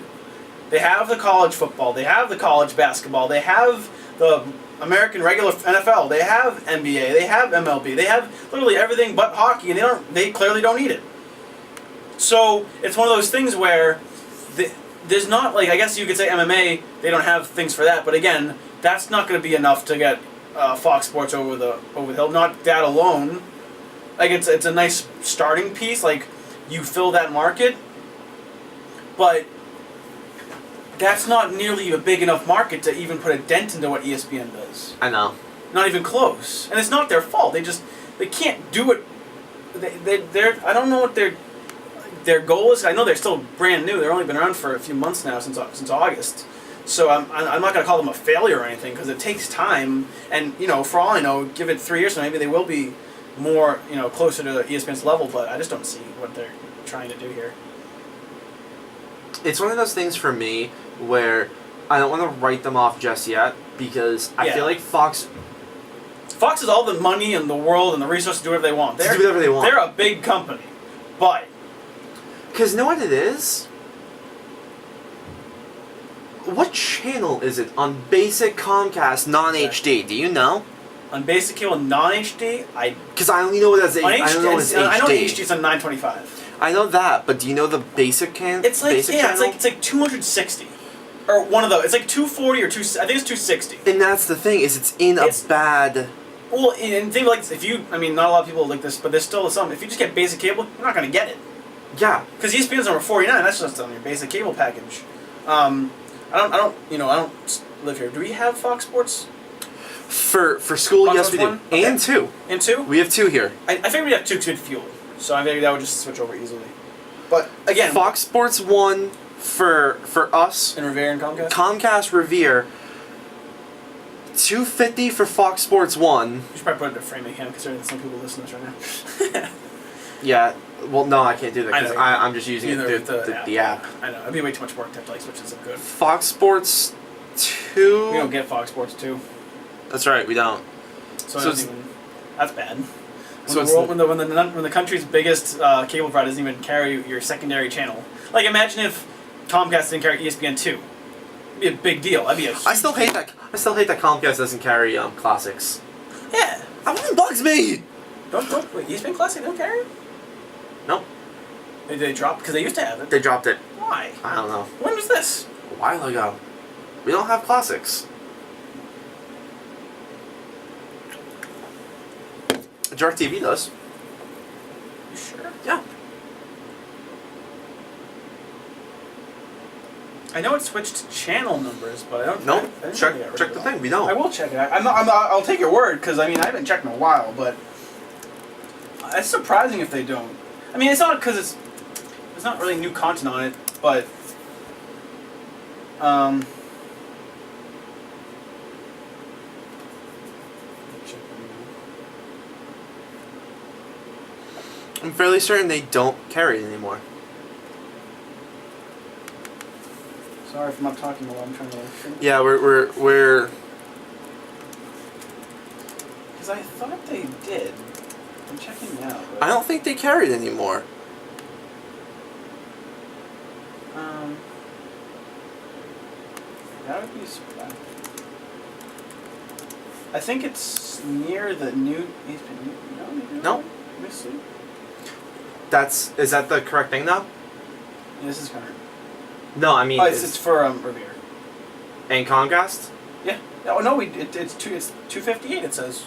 They have the college football. They have the college basketball. They have the American regular NFL. They have NBA. They have MLB. They have literally everything but hockey, and they clearly don't need it. So it's one of those things where there's not, like, I guess you could say MMA, they don't have things for that, but again, that's not going to be enough to get Fox Sports over the hill. Not that alone. Like, it's a nice starting piece. Like, you fill that market, but that's not nearly a big enough market to even put a dent into what ESPN does. I know. Not even close. And it's not their fault. They can't do it. I don't know what their goal is. I know they're still brand new. They've only been around for a few months now, since August. So I'm not going to call them a failure or anything, because it takes time. And, for all I know, give it 3 years, so maybe they will be more, closer to ESPN's level. But I just don't see what they're trying to do here. It's one of those things for me where I don't want to write them off just yet, because I feel like Fox has all the money in the world and the resources to do whatever they want. Do whatever they want. They're a big company, but because you know what it is? What channel is it on basic Comcast non-HD? Do you know? On basic cable non-HD, because I only know it as I know HD is on 925. I know that, but do you know the basic channel? It's like channel? it's like 260, or one of those. It's like 240 or 2. I think it's 260. And that's the thing, is it's in a bad. Well, and think like if you, not a lot of people like this, but there's still some. If you just get basic cable, you're not gonna get it. Yeah. Because ESPN's number 49. That's just on your basic cable package. I don't live here. Do we have Fox Sports? For school, Fox yes, we do. Sports 1? And Okay. 2. And 2? We have 2 here. I figured we'd have 2 to fuel. So I figured that would just switch over easily. But again, Fox Sports 1 for us. And Revere and Comcast? Comcast Revere. $250 for Fox Sports 1. You should probably put it in a framing hand, considering that some people listen to this right now. Yeah. Well, no, I can't do that because I'm just using Either it through the app. I know. It'd be way too much work to have to like switch this up good. Fox Sports 2. We don't get Fox Sports 2. That's right, we don't. So that's bad. When the country's biggest cable provider doesn't even carry your secondary channel. Like, imagine if Comcast didn't carry ESPN2. It'd be a big deal. That'd be a huge I still hate that Comcast doesn't carry classics. Yeah. That one bugs me. Don't wait, ESPN Classic don't carry it? Nope. They dropped because they used to have it. They dropped it. Why? I don't know. When was this? A while ago. We don't have classics. DirecTV does. You sure? Yeah. I know it switched channel numbers, but I don't. Nope. I didn't Check really get rid the of thing. that. We don't. I will check it. I'll take your word because I haven't checked in a while, but it's surprising if they don't. It's not because there's not really new content on it, but I'm fairly certain they don't carry it anymore. Sorry if I'm not talking a lot. I'm trying to. Yeah, we're. Because I thought they did. I'm checking now. But I don't think they carry it anymore. That would be. I think it's near the new. No. Let me see. Is that the correct thing though? Yeah, this is current. No, I mean. Oh, it's for Revere. And Comcast? Yeah. Oh no, it's 258. It says.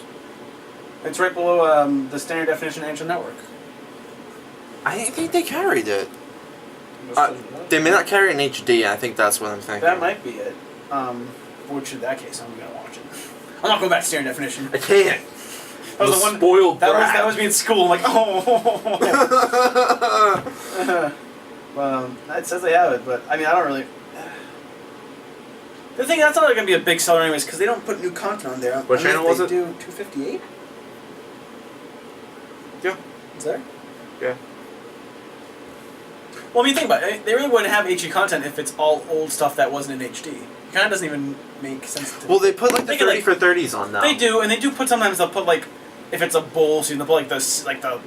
It's right below the standard definition Angel Network. I didn't think they carried it. They may not carry it in HD. I think that's what I'm thinking. That might be it. Which in that case, I'm gonna watch it. I'm not going back to standard definition. I can't. That was the one spoiled that was me in school. I'm like, oh. It says they have it, but I don't really. The thing that's not going to be a big seller anyways, because they don't put new content on there. What channel was it? Do 258. Yeah. Is there? Yeah. Well, think about it. They really wouldn't have HD content if it's all old stuff that wasn't in HD. It kind of doesn't even make sense. Well, they put like the 30 for 30s on now. They do, and they do put sometimes they'll put like. If it's a bowl, so they'll put like the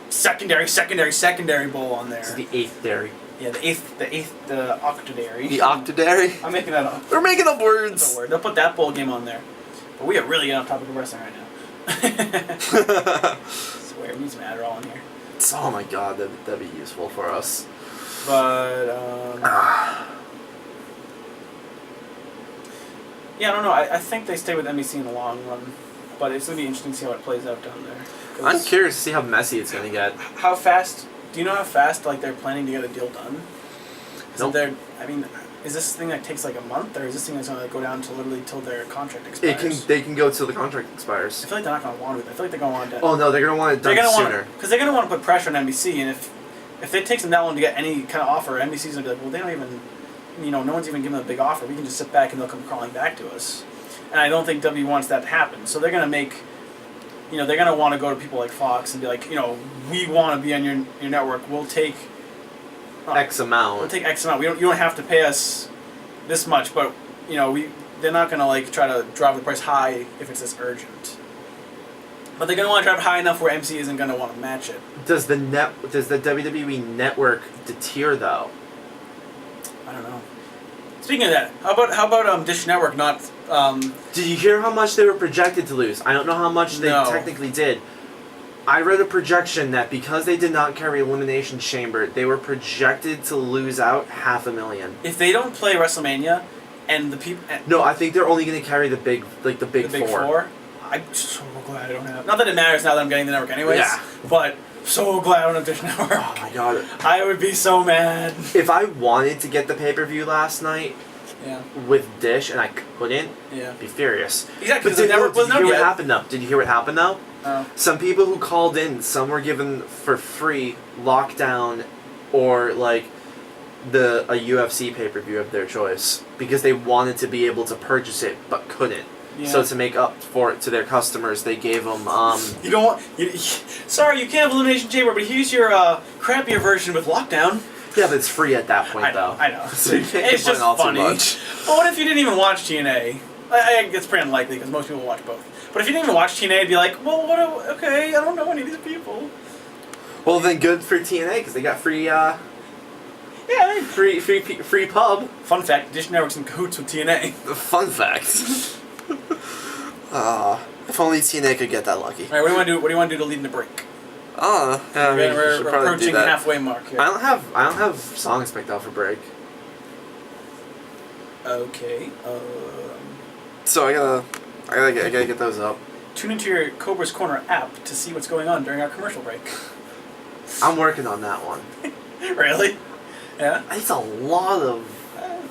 secondary bowl on there. This is the 8th dairy. Yeah, the octodairy. The octodairy? I'm making that up. We're making up words. That's a word. They'll put that bowl game on there. But we are really getting off topic of wrestling right now. Swear, we need some Adderall in here. Oh my god, that'd be useful for us. But, yeah, I don't know. I think they stay with NBC in the long run. But it's going to be interesting to see how it plays out down there. I'm curious to see how messy it's going to get. How fast... Do you know how fast they're planning to get a deal done? Nope. Is this thing that takes like a month, or is this thing that's going to go down to literally till their contract expires? They can go till the contract expires. I feel like they're not going to want it. I feel like they're going to want it. Oh no, they're going to want it done sooner. Because they're going to want to put pressure on NBC, and if it takes them that long to get any kind of offer, NBC's going to be like, well, they don't even, no one's even giving them a big offer. We can just sit back and they'll come crawling back to us. And I don't think W wants that to happen. So they're going to make, they're going to want to go to people like Fox and be like, we want to be on your network. We'll take X amount. We'll take X amount. You don't have to pay us this much, but they're not gonna try to drive the price high if it's this urgent. But they're gonna want to drive it high enough where MC isn't gonna want to match it. Does the WWE network deter though? I don't know. Speaking of that, how about Dish Network not? Did you hear how much they were projected to lose? I don't know how much they technically did. I read a projection that because they did not carry Elimination Chamber, they were projected to lose out $500,000. If they don't play WrestleMania, and the people... No, I think they're only going to carry the big four. I'm so glad I don't have... Not that it matters now that I'm getting the network anyways. Yeah. But so glad I don't have Dish Network. Oh my god. I would be so mad. If I wanted to get the pay-per-view last night with Dish and I couldn't, be furious. Exactly. But did you hear what happened though? Did you hear what happened though? Some people who called in, some were given for free lockdown or a UFC pay-per-view of their choice because they wanted to be able to purchase it but couldn't. Yeah. So to make up for it to their customers, they gave them. You don't want. Sorry, you can't have Elimination Chamber, but here's your crappier version with lockdown. Yeah, but it's free at that point though. I know. So you can't it's just funny. Too much. Well, what if you didn't even watch TNA? It's pretty unlikely because most people watch both. But if you didn't even watch TNA, it'd be like, well, okay, I don't know any of these people. Well, then good for TNA because they got free. Free pub. Fun fact: Dish Network's in cahoots with TNA. Fun fact. If only TNA could get that lucky. All right, what do you want to do? What do you want to do to lead into break? We're approaching the halfway mark here. I don't have songs picked out for break. Okay. So I gotta get those up. Tune into your Cobra's Corner app to see what's going on during our commercial break. I'm working on that one. Really? Yeah. It's a lot of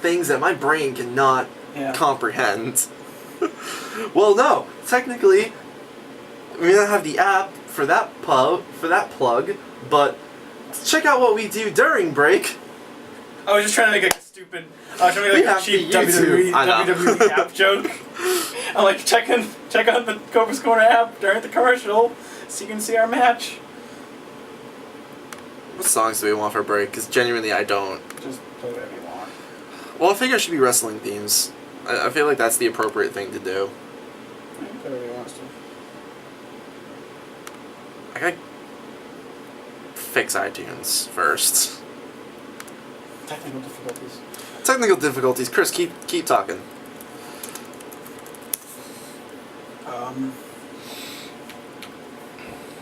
things that my brain cannot comprehend. Well, no. Technically, we don't have the app for that plug, but check out what we do during break. I was just trying to make a stupid... I was trying to make a cheap WWE app joke. I'm like, check out the Cobra's Corner app during the commercial so you can see our match. What songs do we want for break? Because genuinely, I don't. Just play whatever you want. Well, I think it should be wrestling themes. I feel like that's the appropriate thing to do. Play whatever you want to. I gotta fix iTunes first. Technical difficulties. Technical difficulties. Chris, keep talking. Do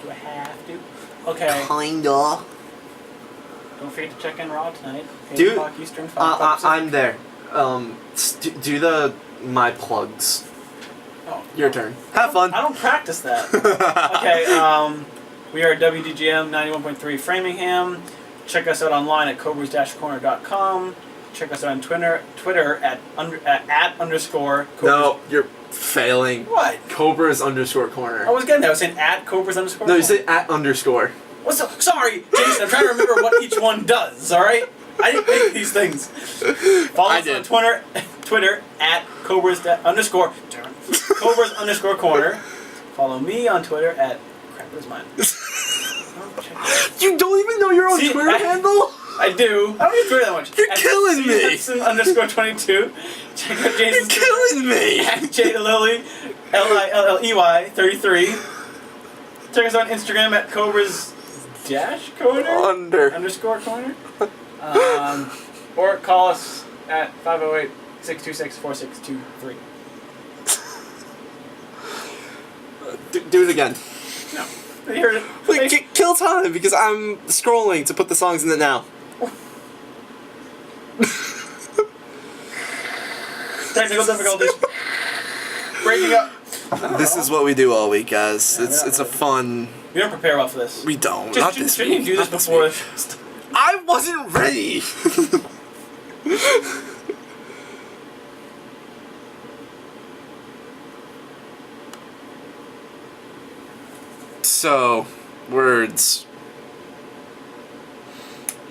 I have to? Okay. Kinda. Don't forget to check in Raw tonight. 8 o'clock Eastern, 5 o'clock I'm there. Do my plugs. Oh, Your turn. Have fun. I don't practice that. Okay, we are WDGM 91.3 Framingham. Check us out online at cobras-corner.com. Check us out on Twitter at _Cobras. No, you're failing. What? Cobras_corner. I was getting that. I was saying at Cobras_corner. No, you said at _. What's up? Sorry, Jason. I'm trying to remember what each one does. All right, I didn't make these things. Follow us on Twitter at Cobras_corner. Follow me on Twitter at crap. Where's mine? You don't even know your own Twitter handle? I do. I don't use Twitter that much. You're killing me. _22. Check out Jason's You're killing me. At JLily, LILLEY 33. Check us out on Instagram at Cobras-corner. _corner. Or call us at 508-626-4623. Do it again. No. Here, Wait, kill time because I'm scrolling to put the songs in it now. Technical difficulties. Breaking up. This is what we do all week, guys. Yeah, it's a fun. We don't prepare well for this. We don't. Just, Not this shouldn't week. you do this Not before? week. I wasn't ready. So, words.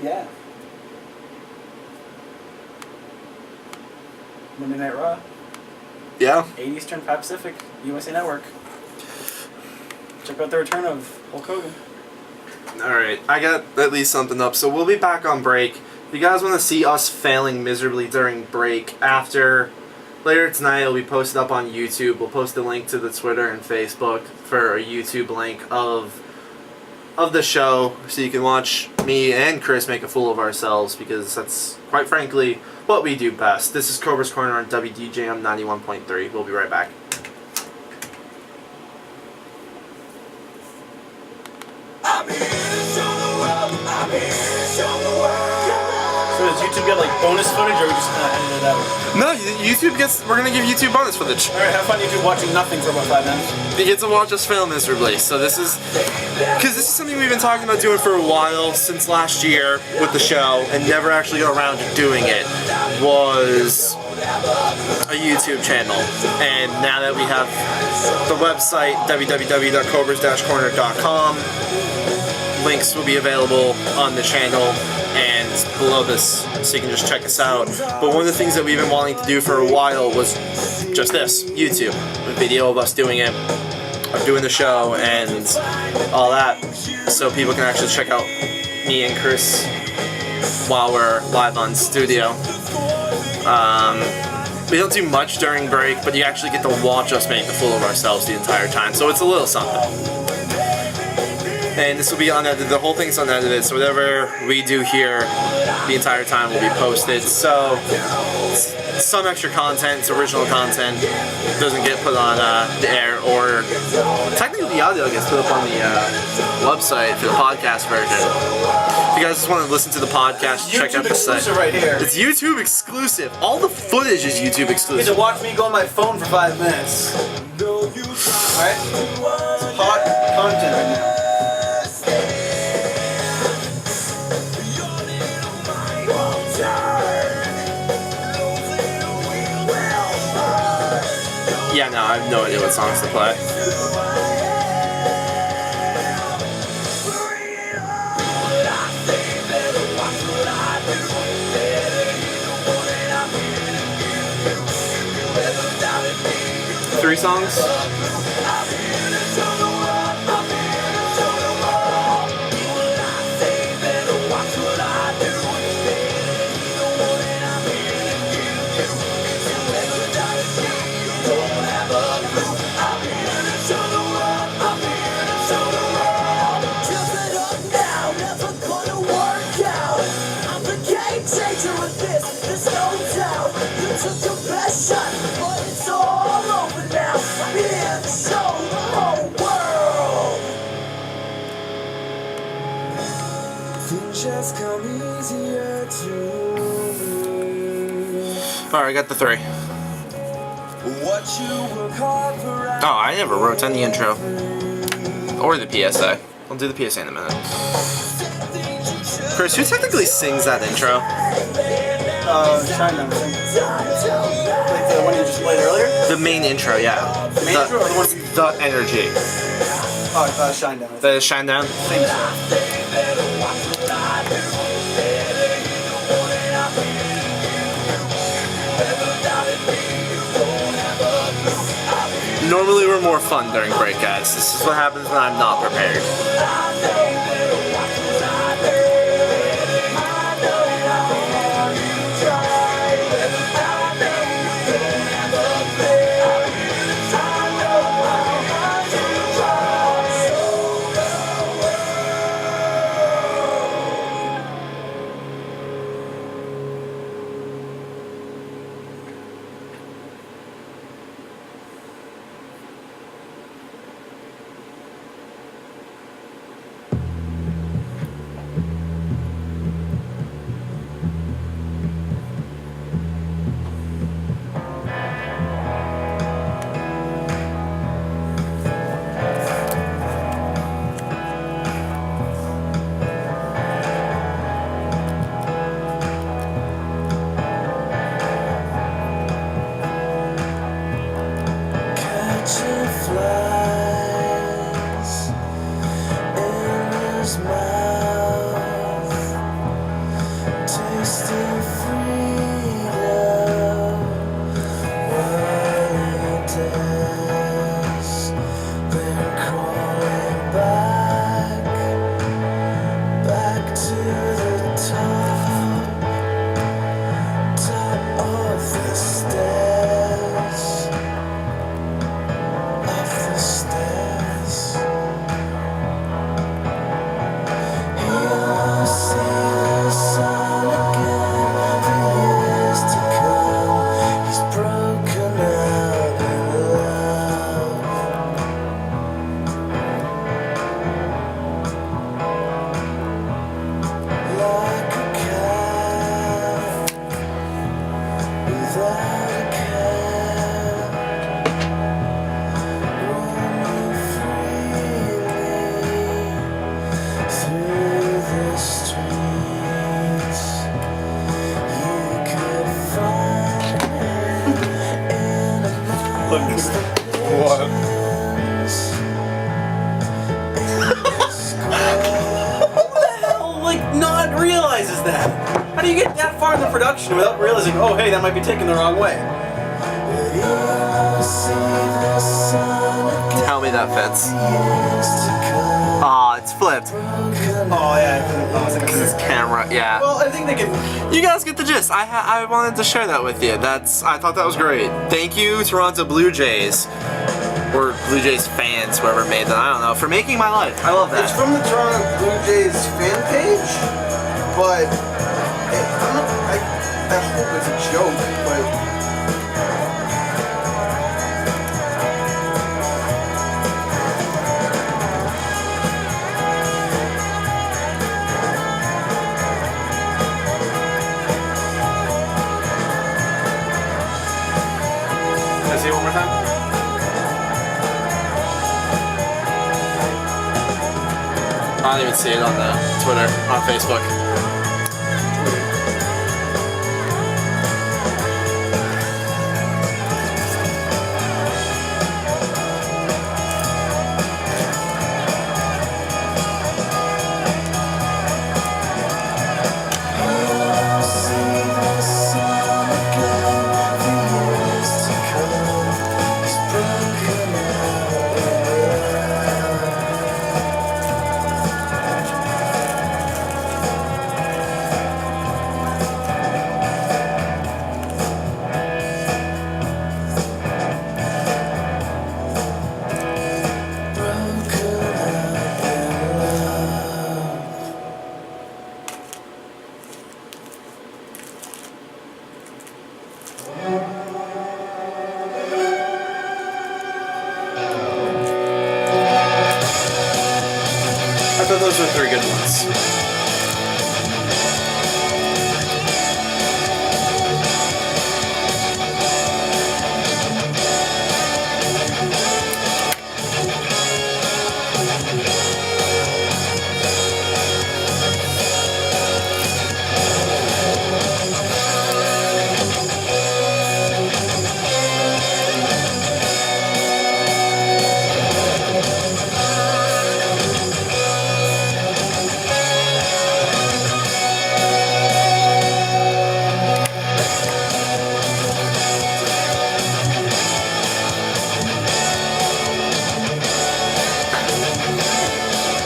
Yeah. Monday Night Raw. Yeah. 8 Eastern, 5 Pacific, USA Network. Check out the return of Hulk Hogan. Alright, I got at least something up. So we'll be back on break. If you guys want to see us failing miserably during break, later tonight it'll be posted up on YouTube. We'll post a link to the Twitter and Facebook for a YouTube link of the show so you can watch me and Chris make a fool of ourselves because that's, quite frankly, what we do best. This is Cobra's Corner on WDJM 91.3. We'll be right back. So does YouTube get like bonus footage or are we just gonna edit it out? No, we're gonna give YouTube bonus footage. Alright, have fun YouTube watching nothing for about 5 minutes. You get to watch us fail miserably. So this is something we've been talking about doing for a while, since last year with the show, and never actually got around to doing it, was a YouTube channel. And now that we have the website, www.cobras-corner.com, links will be available on the channel and below this, so you can just check us out. But one of the things that we've been wanting to do for a while was just this, YouTube. A video of us doing it, of doing the show, and all that, so people can actually check out me and Chris while we're live on studio. We don't do much during break, but you actually get to watch us make a fool of ourselves the entire time, so it's a little something. And this will be unedited, the whole thing's unedited, so whatever we do here the entire time will be posted. So, some extra content, it's original content, doesn't get put on the air, or technically the audio gets put up on the website for the podcast version. If you guys just want to listen to the podcast, check out the site. YouTube exclusive right here. It's YouTube exclusive. All the footage is YouTube You get exclusive. to watch me go on my phone for 5 minutes. Alright? It's hot content right now. Yeah, no, I have no idea what songs to play. Three songs? Alright, I got the three. Oh, I never wrote down the intro. Or the PSA. I'll do the PSA in a minute. Chris, who technically sings that intro? China. Like the one you just played earlier? The main intro, yeah. The main intro or the one? The energy. Oh, Shinedown. The Shinedown? Normally we're more fun during break, guys. This is what happens when I'm not prepared. you get that far in the production without realizing, oh, hey, that might be taken the wrong way? Tell me that fits. Aw, it's flipped. Oh, yeah. Oh, it's Because it's camera, yeah. well, I think they can... You guys get the gist. I wanted to share that with you. I thought that was great. Thank you, Toronto Blue Jays. Or Blue Jays fans, whoever made that. I don't know. For making my life. I love that. It's from the Toronto Blue Jays fan page, but I hope it's a joke, but... Can I see it one more time? I don't even see it on the Twitter, on Facebook. I thought those were 3 good ones.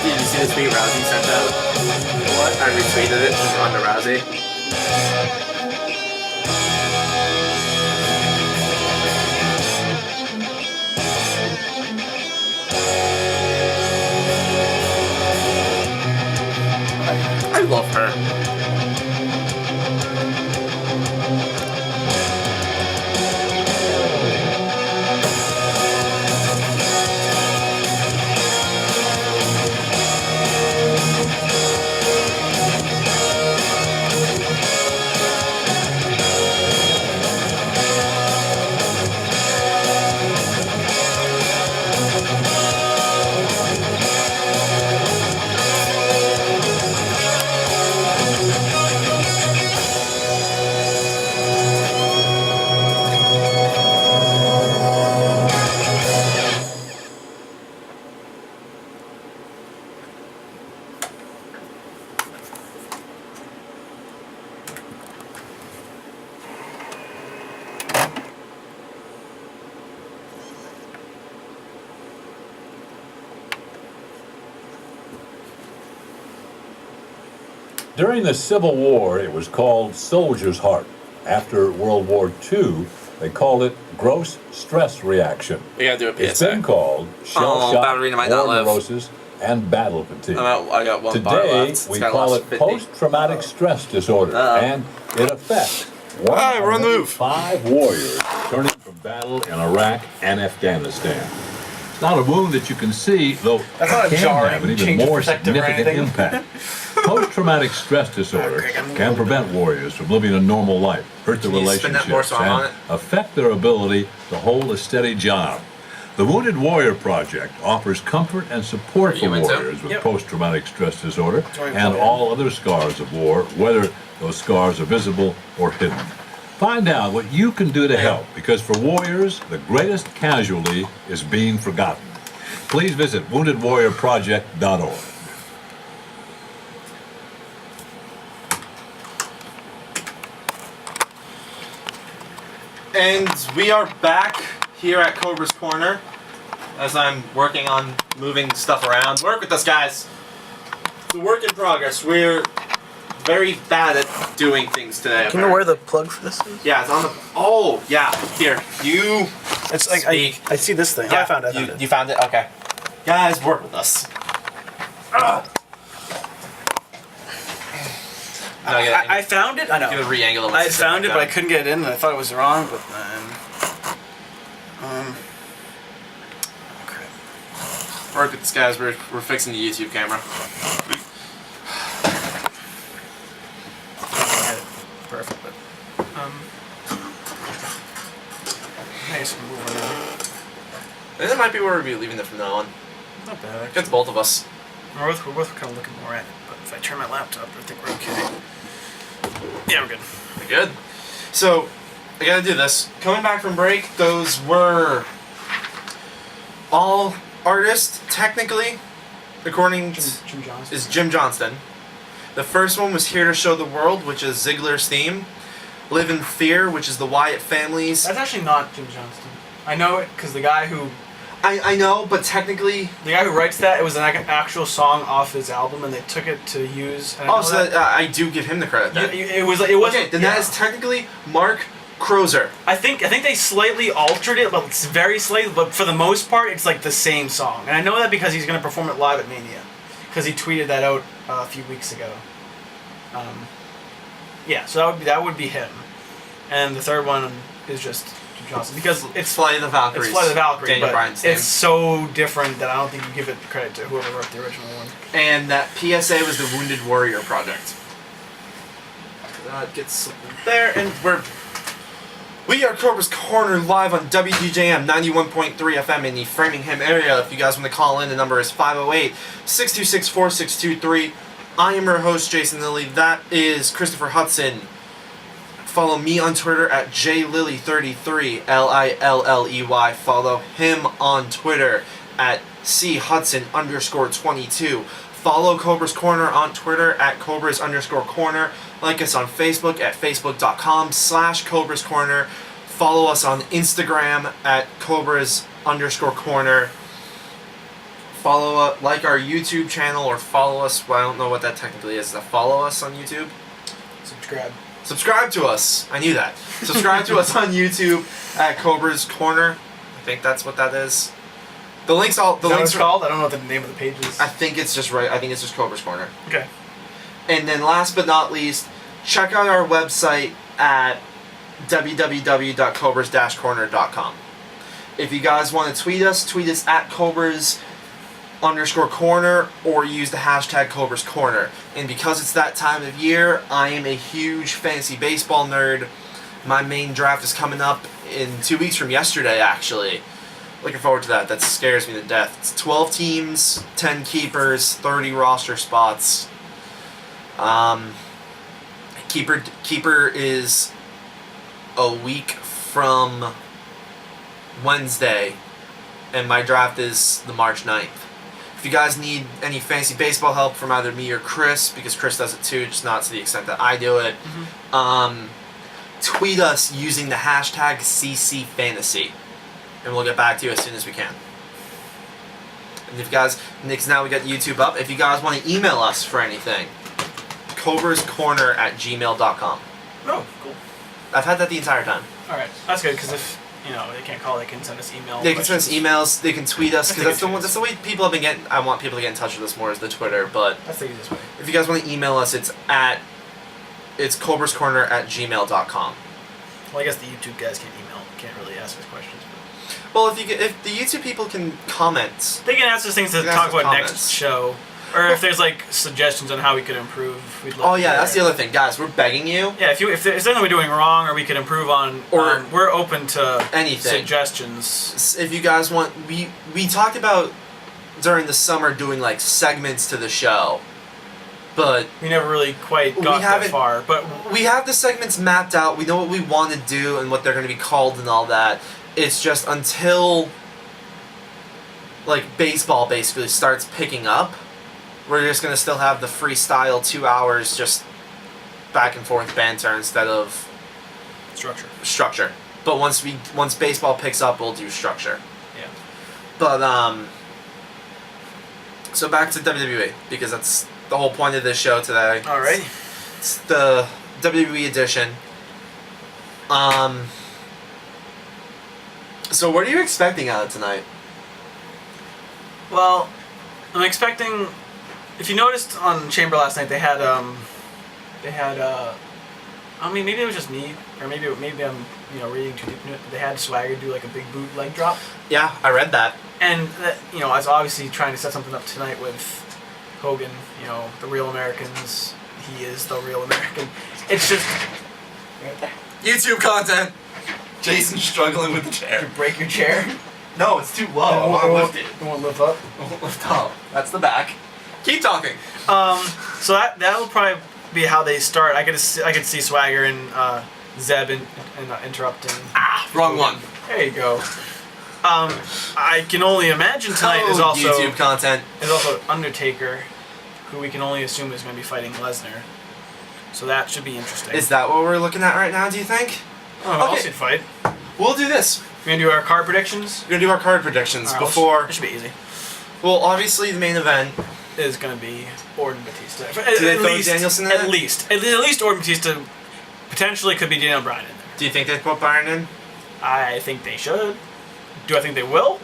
Did you see the tweet Rousey sent out? What? I retweeted it just onto Rousey. I love her. During the Civil War, it was called soldier's heart. After World War II, they called it gross stress reaction. We gotta do a PSA. It's been called shell shock, Ballerina might not war live. neurosis, and battle fatigue. I got one bar Today, left. It's we got call lost it 50. post-traumatic stress disorder, and it affects one Alright, we're on the out of move. 5 warriors returning from battle in Iraq and Afghanistan. It's not a wound that you can see, though That's not a it can jarring have an even change of more perspective or significant anything. impact. Post-traumatic stress disorder can prevent warriors from living a normal life, hurt their Can you spin that more relationships, so I'm on and it? affect their ability to hold a steady job. The Wounded Warrior Project offers comfort and support for You into? warriors with Yep. post-traumatic stress disorder right, and okay. all other scars of war, whether those scars are visible or hidden. Find out what you can do to help, because for warriors, the greatest casualty is being forgotten. Please visit woundedwarriorproject.org. And we are back here at Cobra's Corner as I'm working on moving stuff around. Work with us, guys. It's a work in progress. We're very bad at doing things today. Do you know where the plug for this is? Yeah, it's on the... Oh, yeah. Here, you... It's like, I see this thing. Yeah, I found it. You found it? Okay. Guys, work with us. I found it. I know. Give a re-angle of I had found it, but I couldn't get it in, and I thought it was wrong. But then, crap. Work with this, guys. We're fixing the YouTube camera. Perfect. But nice moving on. I think that might be where we'll be leaving it from now on. Not bad. Actually. Gets both of us. We're both kind of looking more at it. But if I turn my laptop, I think we're okay. Yeah, we're good. We're good. So, I gotta do this. Coming back from break, those were all artists, technically, according to Jim Johnston. is Jim Johnston. The first one was Here to Show the World, which is Ziggler's theme. Live in Fear, which is the Wyatt family's. That's actually not Jim Johnston. I know it because the guy who I know, but technically... The guy who writes that, it was an actual song off his album, and they took it to use. And Oh, so I do give him the credit then. It was. Okay, then that is technically Mark Crozer. I think they slightly altered it, but it's very slightly. But for the most part, it's like the same song. And I know that because he's going to perform it live at Mania, because he tweeted that out a few weeks ago. Yeah, so that would be him, and the third one is just Jim Johnston because it's Flight of the Valkyries. It's Flight of the Valkyries, Daniel but Bryan's theme. it's so different that I don't think you give it credit to whoever wrote the original one. And that PSA was the Wounded Warrior Project. That gets something there, and we are Cobra's Corner live on WGJM 91.3 FM in the Framingham area. If you guys want to call in, the number is 508-626-4623. I am your host, Jason Lilly. That is Christopher Hudson. Follow me on Twitter at JLilly33, Lilley. Follow him on Twitter at CHudson_22. Follow Cobra's Corner on Twitter at Cobras_Corner. Like us on Facebook at Facebook.com/Cobras Corner. Follow us on Instagram at Cobras_Corner. Like our YouTube channel or follow us. Well, I don't know what that technically is. Follow us on YouTube. Subscribe to us. I knew that. Subscribe to us on YouTube at Cobra's Corner. I think that's what that is. The links all. The links are called. I don't know what the name of the page is. I think it's just right. I think it's just Cobra's Corner. Okay. And then last but not least, check out our website at www.cobras-corner.com. If you guys want to tweet us at Cobras_Corner or use the hashtag Cobra's Corner. And because it's that time of year, I am a huge fantasy baseball nerd. My main draft is coming up in 2 weeks from yesterday, actually. Looking forward to that. That scares me to death. It's 12 teams, 10 keepers, 30 roster spots. Keeper is a week from Wednesday, and my draft is the March 9th. If you guys need any fantasy baseball help from either me or Chris, because Chris does it too, just not to the extent that I do it, tweet us using the hashtag CCFantasy, and we'll get back to you as soon as we can. And if you guys, now we got YouTube up, if you guys want to email us for anything, cobrascorner@gmail.com. Oh, cool. I've had that the entire time. Alright, that's good, because if they can't call, they can send us emails. They can send us emails, they can tweet us, because that's the way people have been getting, I want people to get in touch with us more is the Twitter, but that's the easiest way. if you guys want to email us, it's cobrascorner@gmail.com. Well, I guess the YouTube guys can't really ask us questions. Well, if the YouTube people can comment. They can ask us things to talk about next show. Or if there's suggestions on how we could improve, we'd love to hear. That's the other thing, guys. We're begging you. Yeah, if there's something we're doing wrong or we could improve on, we're open to anything suggestions. If you guys want, we talked about during the summer doing segments to the show, but we never really quite got that far. But we have the segments mapped out. We know what we want to do and what they're going to be called and all that. It's just until baseball basically starts picking up. We're just going to still have the freestyle 2 hours just back and forth banter instead of structure. But once baseball picks up, we'll do structure. Yeah. But so back to WWE, because that's the whole point of this show today. Alright. It's the WWE edition. So what are you expecting out of tonight? Well, I'm expecting. If you noticed on Chamber last night, they had. I mean, maybe it was just me, or maybe I'm reading too deep into it. But they had Swagger do like a big boot leg drop, Yeah, I read that. and I was obviously trying to set something up tonight with Hogan. The real Americans. He is the real American. It's just. YouTube content. Jason's struggling with the chair. You break your chair. No, it's too low. I want to lift it. You want to lift up? I won't lift up. That's the back. Keep talking. So that'll probably be how they start. I could see Swagger and Zeb and interrupting. Wrong one. There you go. I can only imagine tonight is also YouTube content. is also Undertaker, who we can only assume is going to be fighting Lesnar. So that should be interesting. Is that what we're looking at right now, do you think? I'll okay. see the fight. We'll do this. We're gonna do our card predictions. We're going to do our card predictions All right, before... It should be easy. Well, obviously the main event... Is going to be Orton Batista. Do they throw Danielson in at there? least Orton Batista. Potentially could be Daniel Bryan in there. Do you think they'd put Byron in? I think they should. Do I think they will?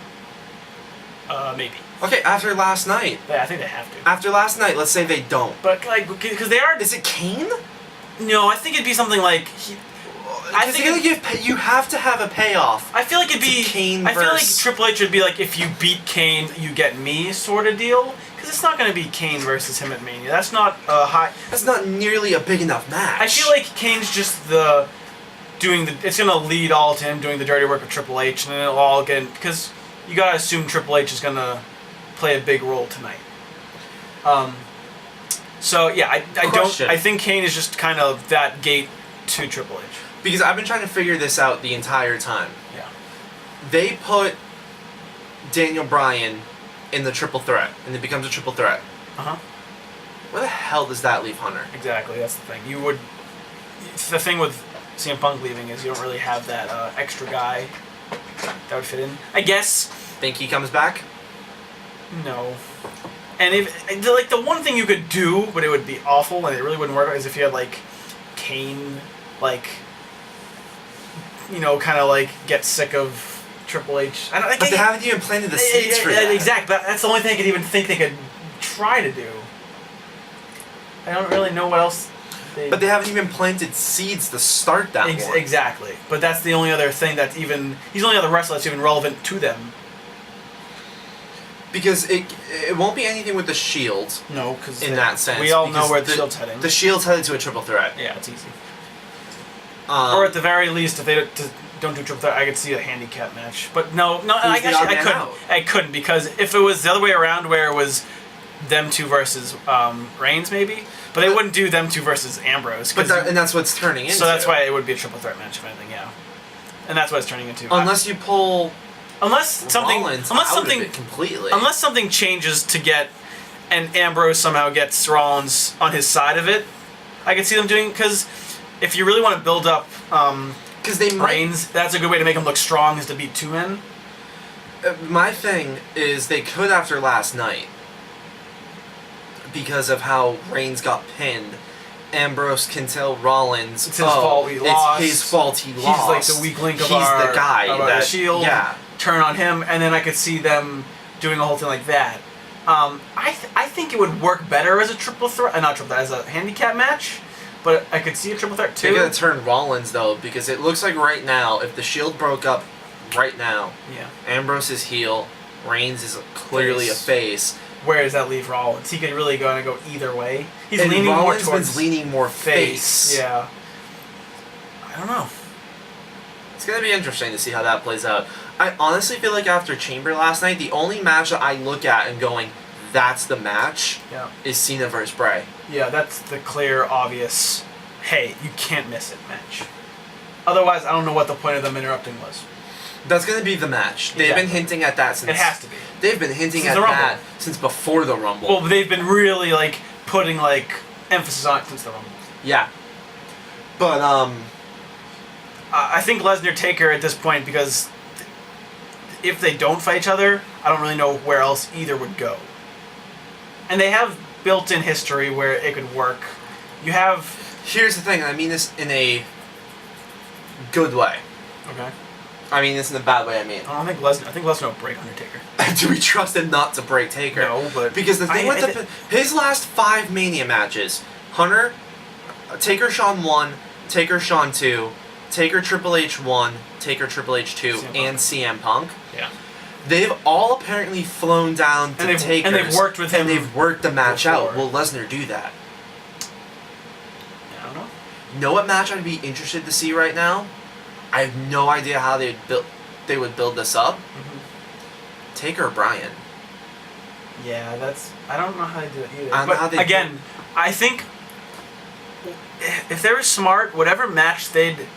Maybe. Okay, after last night. Yeah, I think they have to. After last night, let's say they don't. But because they are. Is it Kane? No, I think it'd be something like. I think you have to have a payoff. I feel like it'd be Kane I feel like versus- Triple H would be like, if you beat Kane, you get me sort of deal. Because it's not going to be Kane versus him at Mania. That's not a high. That's not nearly a big enough match. I feel like Kane's just it's going to lead all to him doing the dirty work of Triple H, and then it'll all get, because you got to assume Triple H is going to play a big role tonight. So yeah, I think Kane is just kind of that gate to Triple H. Because I've been trying to figure this out the entire time. Yeah. They put Daniel Bryan in the triple threat, and it becomes a triple threat. Uh-huh. Where the hell does that leave Hunter? Exactly, that's the thing. The thing with CM Punk leaving is you don't really have that extra guy that would fit in. I guess. Think he comes back? No. And the one thing you could do, but it would be awful and it really wouldn't work, is if you had Kane, kind of get sick of Triple H. But they haven't even planted the seeds for that. Exactly. That's the only thing I could even think they could try to do. I don't really know what else. But they haven't even planted seeds to start that war. Exactly. But that's the only other thing that's even. He's the only other wrestler that's even relevant to them. Because it won't be anything with the Shield. No, because in that sense, we all know because where the Shield's heading. The Shield's headed to a triple threat. Yeah, it's easy. Or at the very least, if they don't do triple threat, I could see a handicap match. But no, I couldn't. I couldn't, because if it was the other way around, where it was them two versus Reigns, maybe, but they wouldn't do them two versus Ambrose. And that's what's turning into. So that's why it would be a triple threat match, if anything. Yeah, and that's what it's turning into. Unless you pull. Unless something completely. Unless something changes to get, and Ambrose somehow gets Rollins on his side of it, I could see them doing, because if you really want to build up Reigns, that's a good way to make him look strong, is to beat two men. My thing is they could after last night, because of how Reigns got pinned. Ambrose can tell Rollins, it's his fault he lost. It's his fault he lost. He's the weak link of He's the guy the Shield. Yeah. Turn on him, and then I could see them doing a whole thing like that. I think it would work better as a triple threat, not triple threat, as a handicap match. But I could see a triple threat too. They gotta turn Rollins though, because it looks like right now, if the Shield broke up right now, Ambrose is heel, Reigns is clearly a face. Where does that leave Rollins? He could really go either way. He's and leaning Rollins more towards leaning more face. Yeah. I don't know. It's gonna be interesting to see how that plays out. I honestly feel like after Chamber last night, the only match that I look at and going, that's the match, is Cena versus Bray. Yeah, that's the clear, obvious, hey, you can't miss it match. Otherwise, I don't know what the point of them interrupting was. That's going to be the match. They've been hinting at that since... It has to be. They've been hinting at that since before the Rumble. Well, they've been really, putting, emphasis on it since the Rumble. Yeah. But, I think Lesnar Taker at this point, because if they don't fight each other, I don't really know where else either would go. And they have built-in history where it could work. You have... Here's the thing, and I mean this in a good way. Okay. I mean this in a bad way, I mean. I think Lesnar will break Undertaker. Do we trust him not to break Taker? No, but... Because the thing his last 5 Mania matches, Hunter, Taker Shawn 1, Taker Shawn 2, Taker Triple H 1, Taker Triple H 2, and CM Punk. Yeah. They've all apparently flown down to Taker. And they've worked with him. And they've worked the match before. out. Will Lesnar do that? I don't know. You know what match I'd be interested to see right now? I have no idea how they would build this up. Mm-hmm. Taker or Bryan? Yeah, that's... I don't know how they do it either. I don't know how they again, I think if they were smart, whatever match they'd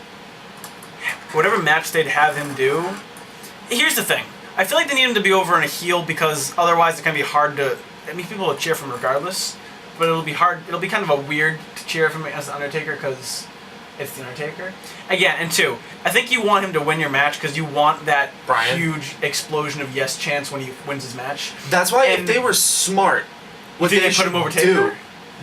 have him do... Here's the thing. I feel like they need him to be over in a heel because otherwise it's going to be hard to... I mean, people will cheer for him regardless, but it'll be hard... It'll be kind of a weird to cheer for him as the Undertaker because it's the Undertaker. Again, and 2, I think you want him to win your match because you want that Bryan? huge explosion of yes chance when he wins his match. That's why And if they were smart, what think they they'd put should him over do... Taker?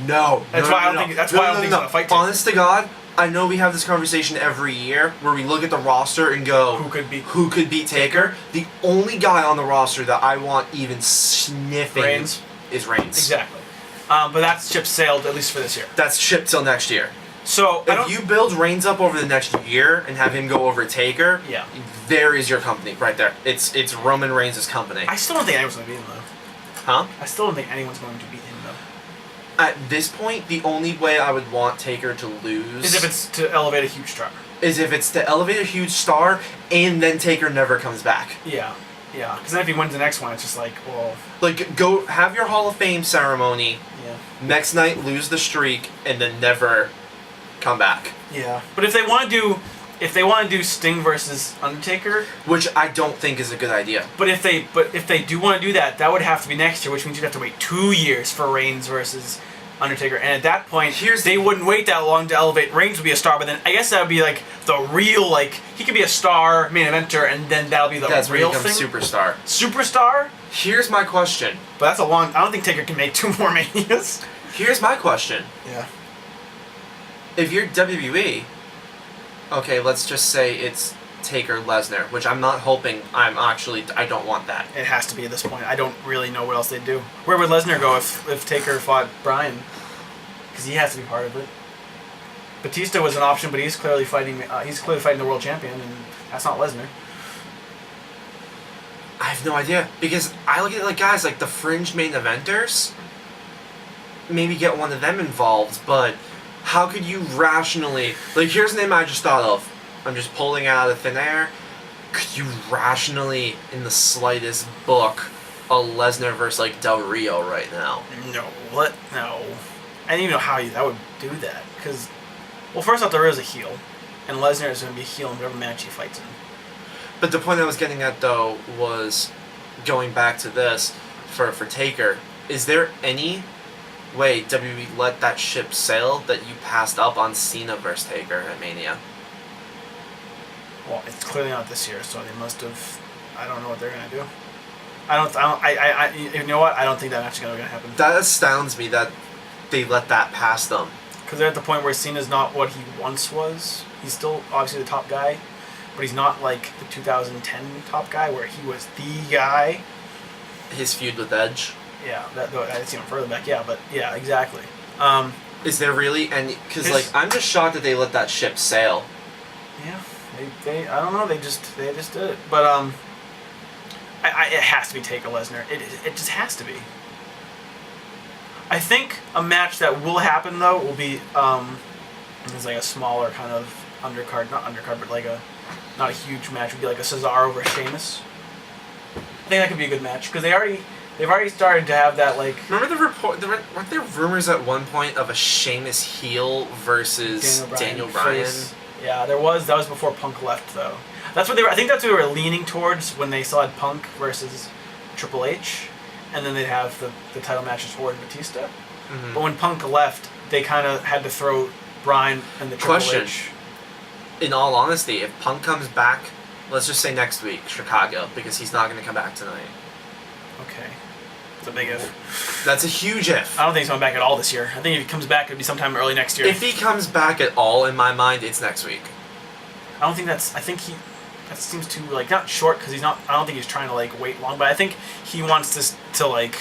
No. That's no, why I no, don't no. think. That's No, why I no, don't think no, he's gonna fight Taker. Honest to God, I know we have this conversation every year where we look at the roster and go, Who could beat Taker? The only guy on the roster that I want even sniffing Reigns? is Reigns. Exactly. But that's ship sailed at least for this year. That's shipped till next year. So If you build Reigns up over the next year and have him go over Taker, Yeah. there is your company right there. It's Roman Reigns' company. I still don't think anyone's going to beat him though. Huh? I still don't think anyone's going to beat him though. At this point, the only way I would want Taker to lose Is if it's to elevate a huge star. is if it's to elevate a huge star and then Taker never comes back. Yeah. Yeah. Because then if he wins the next one, it's just like, well, Like, go have your Hall of Fame ceremony, yeah. next night lose the streak, and then never come back. Yeah. But if they want to do Sting versus Undertaker, Which I don't think is a good idea. but if they do want to do that, that would have to be next year, which means you'd have to wait 2 years for Reigns versus Undertaker. And at that point, they wouldn't wait that long to elevate. Reigns would be a star, but then I guess that would be like the real, like, he could be a star, main eventer, and then that'll be the That's where real he becomes thing. superstar. Superstar? Here's my question. But that's a long... I don't think Taker can make 2 more Manias. Here's my question. Yeah. If you're WWE, okay, let's just say it's Taker Lesnar, which I'm not hoping. I don't want that. It has to be at this point. I don't really know what else they'd do. Where would Lesnar go if Taker fought Bryan? Because he has to be part of it. Batista was an option, but he's clearly fighting. He's clearly fighting the world champion, and that's not Lesnar. I have no idea because I look at like guys like the fringe main eventers. Maybe get one of them involved, but how could you rationally... Like, here's a name I just thought of. I'm just pulling it out of thin air. Could you rationally, in the slightest, book a Lesnar versus, like, Del Rio right now? No. What? No. I don't even know how that would do that. Because, well, first off, Del Rio's a heel. And Lesnar is going to be a heel in whatever match he fights in. But the point I was getting at, though, was going back to this for Taker. Is there any way WWE let that ship sail that you passed up on Cena versus Taker at Mania? Well, it's clearly not this year, so they must have... I don't know what they're going to do. I you know what? I don't think that match is going to happen. That astounds me that they let that pass them. Because they're at the point where Cena's not what he once was. He's still obviously the top guy, but he's not like the 2010 top guy where he was the guy. His feud with Edge. Yeah, that's even further back. Yeah, but yeah, exactly. Is there really any? Because like I'm just shocked that they let that ship sail. Yeah, they I don't know. They just did it. But it has to be Taker Lesnar. It just has to be. I think a match that will happen though will be it's like a smaller kind of undercard, not undercard, but like not a huge match. It would be like a Cesaro versus Sheamus. I think that could be a good match because they've already started to have that like. Remember the report? Weren't there rumors at one point of a Sheamus heel versus Daniel Bryan? Yeah, there was. That was before Punk left though. That's what they were. I think that's what they were leaning towards when they still had Punk versus Triple H, and then they'd have the title matches for Batista. Mm-hmm. But when Punk left, they kind of had to throw Bryan and the Triple H. in all honesty, if Punk comes back, let's just say next week, Chicago, because he's not going to come back tonight. Okay. It's a big if. That's a huge if. I don't think he's coming back at all this year. I think if he comes back, it'll be sometime early next year. If he comes back at all, in my mind, it's next week. I don't think that's. I think he. That seems too like not short because he's not. I don't think he's trying to like wait long, but I think he wants this to like.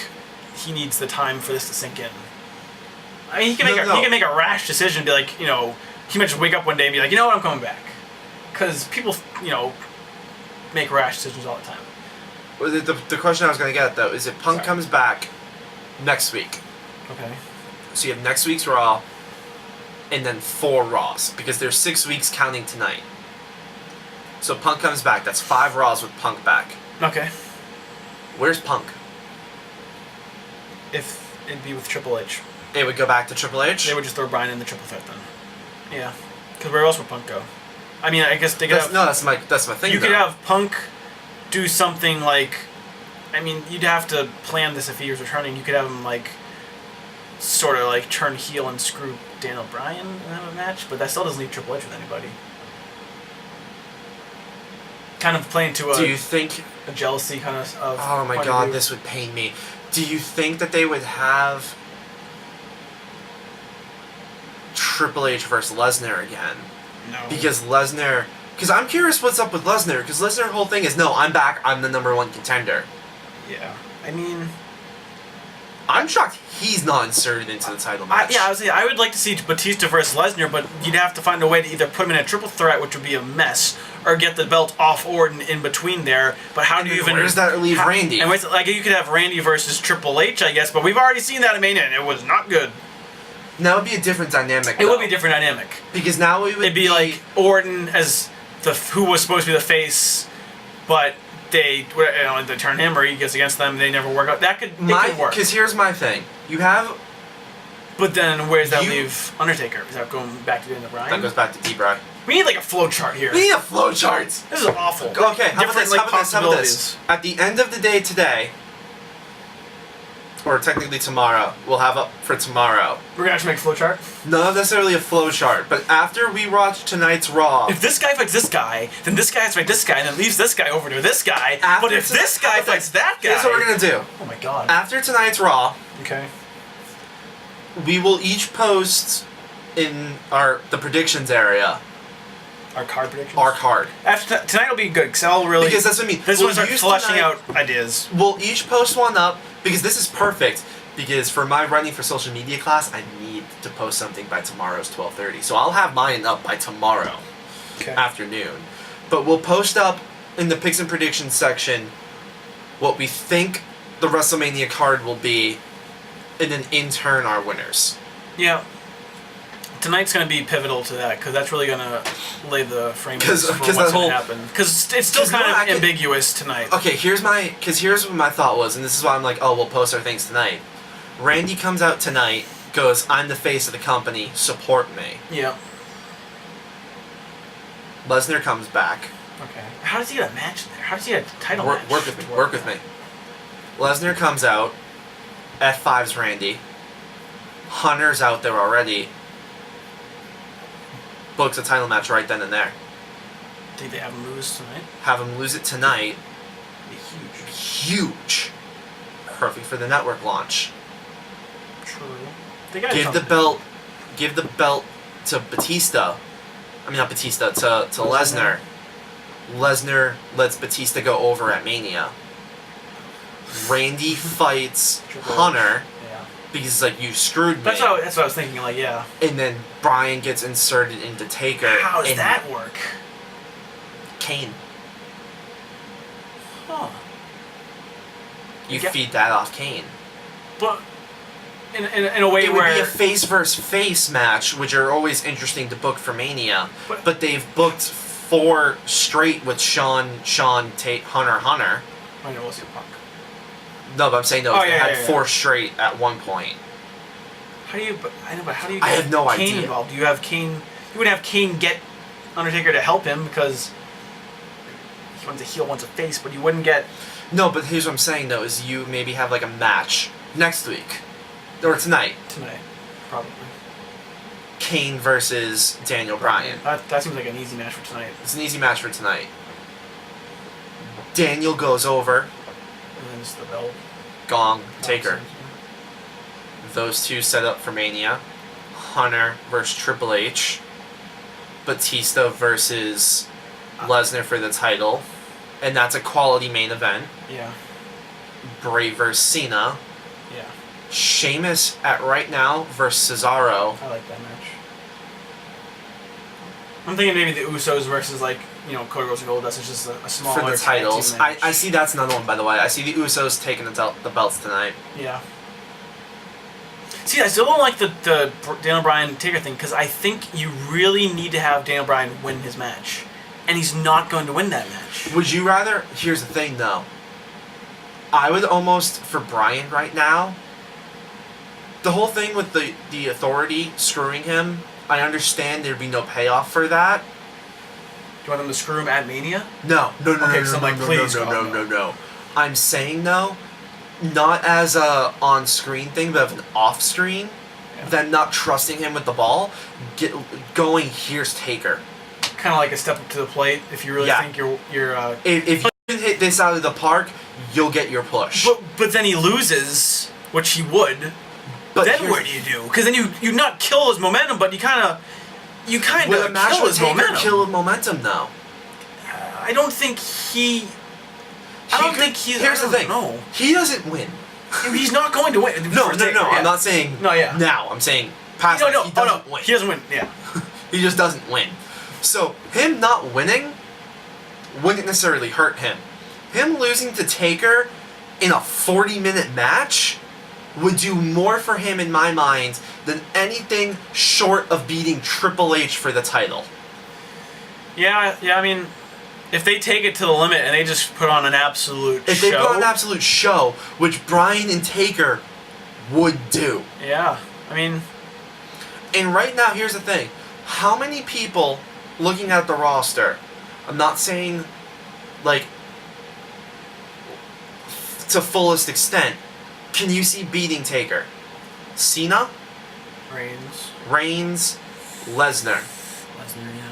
He needs the time for this to sink in. I mean, he can he can make a rash decision, and be like, he might just wake up one day and be like, you know what, I'm coming back, because people, make rash decisions all the time. Well, the question I was going to get at, though, is if Punk comes back next week. Okay. So you have next week's Raw, and then 4 Raws, because there's 6 weeks counting tonight. So Punk comes back. That's 5 Raws with Punk back. Okay. Where's Punk? If it'd be with Triple H. It would go back to Triple H? They would just throw Bryan in the triple threat then. Yeah. Because where else would Punk go? I mean, I guess they could have... No, that's my thing, You could have Punk do something like... I mean, you'd have to plan this if he was returning. You could have him, like, sort of, like, turn heel and screw Daniel Bryan and have a match, but that still doesn't leave Triple H with anybody. Kind of playing to Do you think... a jealousy kind of Oh my god, this would pain me. Do you think that they would have Triple H versus Lesnar again? No. Because Lesnar... Because I'm curious what's up with Lesnar, because Lesnar's whole thing is, no, I'm back, I'm the #1 contender. Yeah. I mean... I'm shocked he's not inserted into the title match. I would like to see Batista versus Lesnar, but you'd have to find a way to either put him in a triple threat, which would be a mess, or get the belt off Orton in between there. But how do you even... Where does that leave Randy? And like, you could have Randy versus Triple H, I guess, but we've already seen that at Mania, and it was not good. Now it would be a different dynamic, It would be a different dynamic. Because now it would It'd be like Orton as who was supposed to be the face, but they turn him or he gets against them, they never work out. It could work. Because here's my thing. You have... But then where does that leave Undertaker? Is that going back to Daniel Bryan? That goes back to D-Bry. We need like a flow chart here. We need a flow chart. This is awful. Okay, how about Different, this? How about this? At the end of the day today, or technically tomorrow, we'll have up for tomorrow. We're gonna actually make a flow chart? Not necessarily a flow chart, but after we watch tonight's Raw... If this guy fights this guy, then this guy has to fight this guy, and then leaves this guy over to this guy. But if this guy fights that guy... Here's what we're gonna do. Oh my god. After tonight's Raw... Okay. We will each post in the predictions area... Our card predictions? Our card. After tonight will be good, because I'll really... Because that's what I mean. This one's start fleshing out ideas. We'll each post one up, because this is perfect. Because for my running for social media class, I need to post something by tomorrow's 12:30. So I'll have mine up by tomorrow afternoon. But we'll post up in the picks and predictions section what we think the WrestleMania card will be, and then in turn our winners. Yeah. Tonight's going to be pivotal to that, because that's really going to lay the framework for what's going to happen. Because it's still kind of ambiguous tonight. Okay, here's what my thought was, and this is why I'm like, oh, we'll post our things tonight. Randy comes out tonight, goes, I'm the face of the company, support me. Yeah. Lesnar comes back. Okay. How does he get a match there? How does he get a title match? Work with me. Lesnar comes out, F5's Randy. Hunter's out there already. Books a title match right then and there. Think they have him lose tonight? Have him lose it tonight. Be huge. Huge. Perfect for the network launch. True. Give the belt to Batista. I mean, not Batista, to Lesnar. Lesnar lets Batista go over at Mania. Randy fights Hunter. Yeah. Because it's like, you screwed me. That's what I was thinking, like, yeah. And then Bryan gets inserted into Taker. How does that work? Kane. Huh. You feed that off Kane. But in a way it where... It would be a face versus face match, which are always interesting to book for Mania. But they've booked 4 straight with Sean, Hunter. I know, we'll see Punk. No, but I'm saying they had 4 straight at one point. How do you... but how do you I have no Kane idea. involved? You have Kane... You wouldn't have Kane get Undertaker to help him because he wants a heel, wants a face, but you wouldn't get... No, but here's what I'm saying, though, is you maybe have, like, a match next week. Or tonight. Tonight, probably. Kane versus Daniel Bryan. That seems like an easy match for tonight. It's an easy match for tonight. Daniel goes over. And then just the belt. Gong. Taker. Those two set up for Mania. Hunter versus Triple H. Batista versus Lesnar for the title. And that's a quality main event. Yeah. Bray versus Cena. Yeah. Sheamus at right now versus Cesaro. I like that match. I'm thinking maybe the Usos versus Cody Rhodes and Goldust is just a small For the titles. I see that's another one, by the way. I see the Usos taking the belts tonight. Yeah. See, I still don't like the Daniel Bryan Taker thing because I think you really need to have Daniel Bryan win his match. And he's not going to win that match. Would you rather... Here's the thing, though. I would almost, for Bryan right now, the whole thing with the Authority screwing him, I understand there'd be no payoff for that. Do you want them to screw him at Mania? No. Okay, so I'm like, please, no. I'm saying, though, not as a on-screen thing, but of an off-screen, them not trusting him with the ball, going, here's Taker. Kind of like a step up to the plate if you really think you're if you can hit this out of the park, you'll get your push. But then he loses, which he would. But then what do you do? Because then you not kill his momentum, but you kind of with a match kill with his Taker, momentum. kill his momentum, though. I don't think he. Here's the thing. No, he doesn't win. He's not going to win. No. I'm not saying. No, yeah. Now I'm saying past. He doesn't win. He doesn't win. Yeah. He just doesn't win. So him not winning wouldn't necessarily hurt him. Him losing to Taker in a 40-minute match would do more for him in my mind than anything short of beating Triple H for the title. Yeah. I mean, if they take it to the limit and they just put on an absolute show. If they put on an absolute show, which Bryan and Taker would do. Yeah. I mean. And right now, here's the thing. How many people looking at the roster, I'm not saying, to fullest extent, can you see beating Taker? Cena? Reigns? Lesnar, yeah.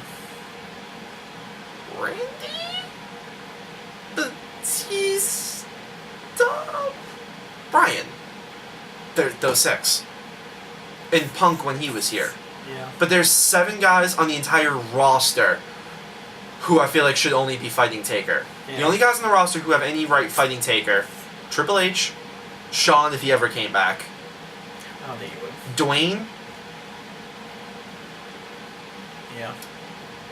Randy? Batista? Bryan. Those six. And Punk when he was here. Yeah. But there's 7 guys on the entire roster who I feel like should only be fighting Taker. Yeah. The only guys on the roster who have any right fighting Taker, Triple H, Shawn if he ever came back, I don't think he would. Dwayne, Yeah.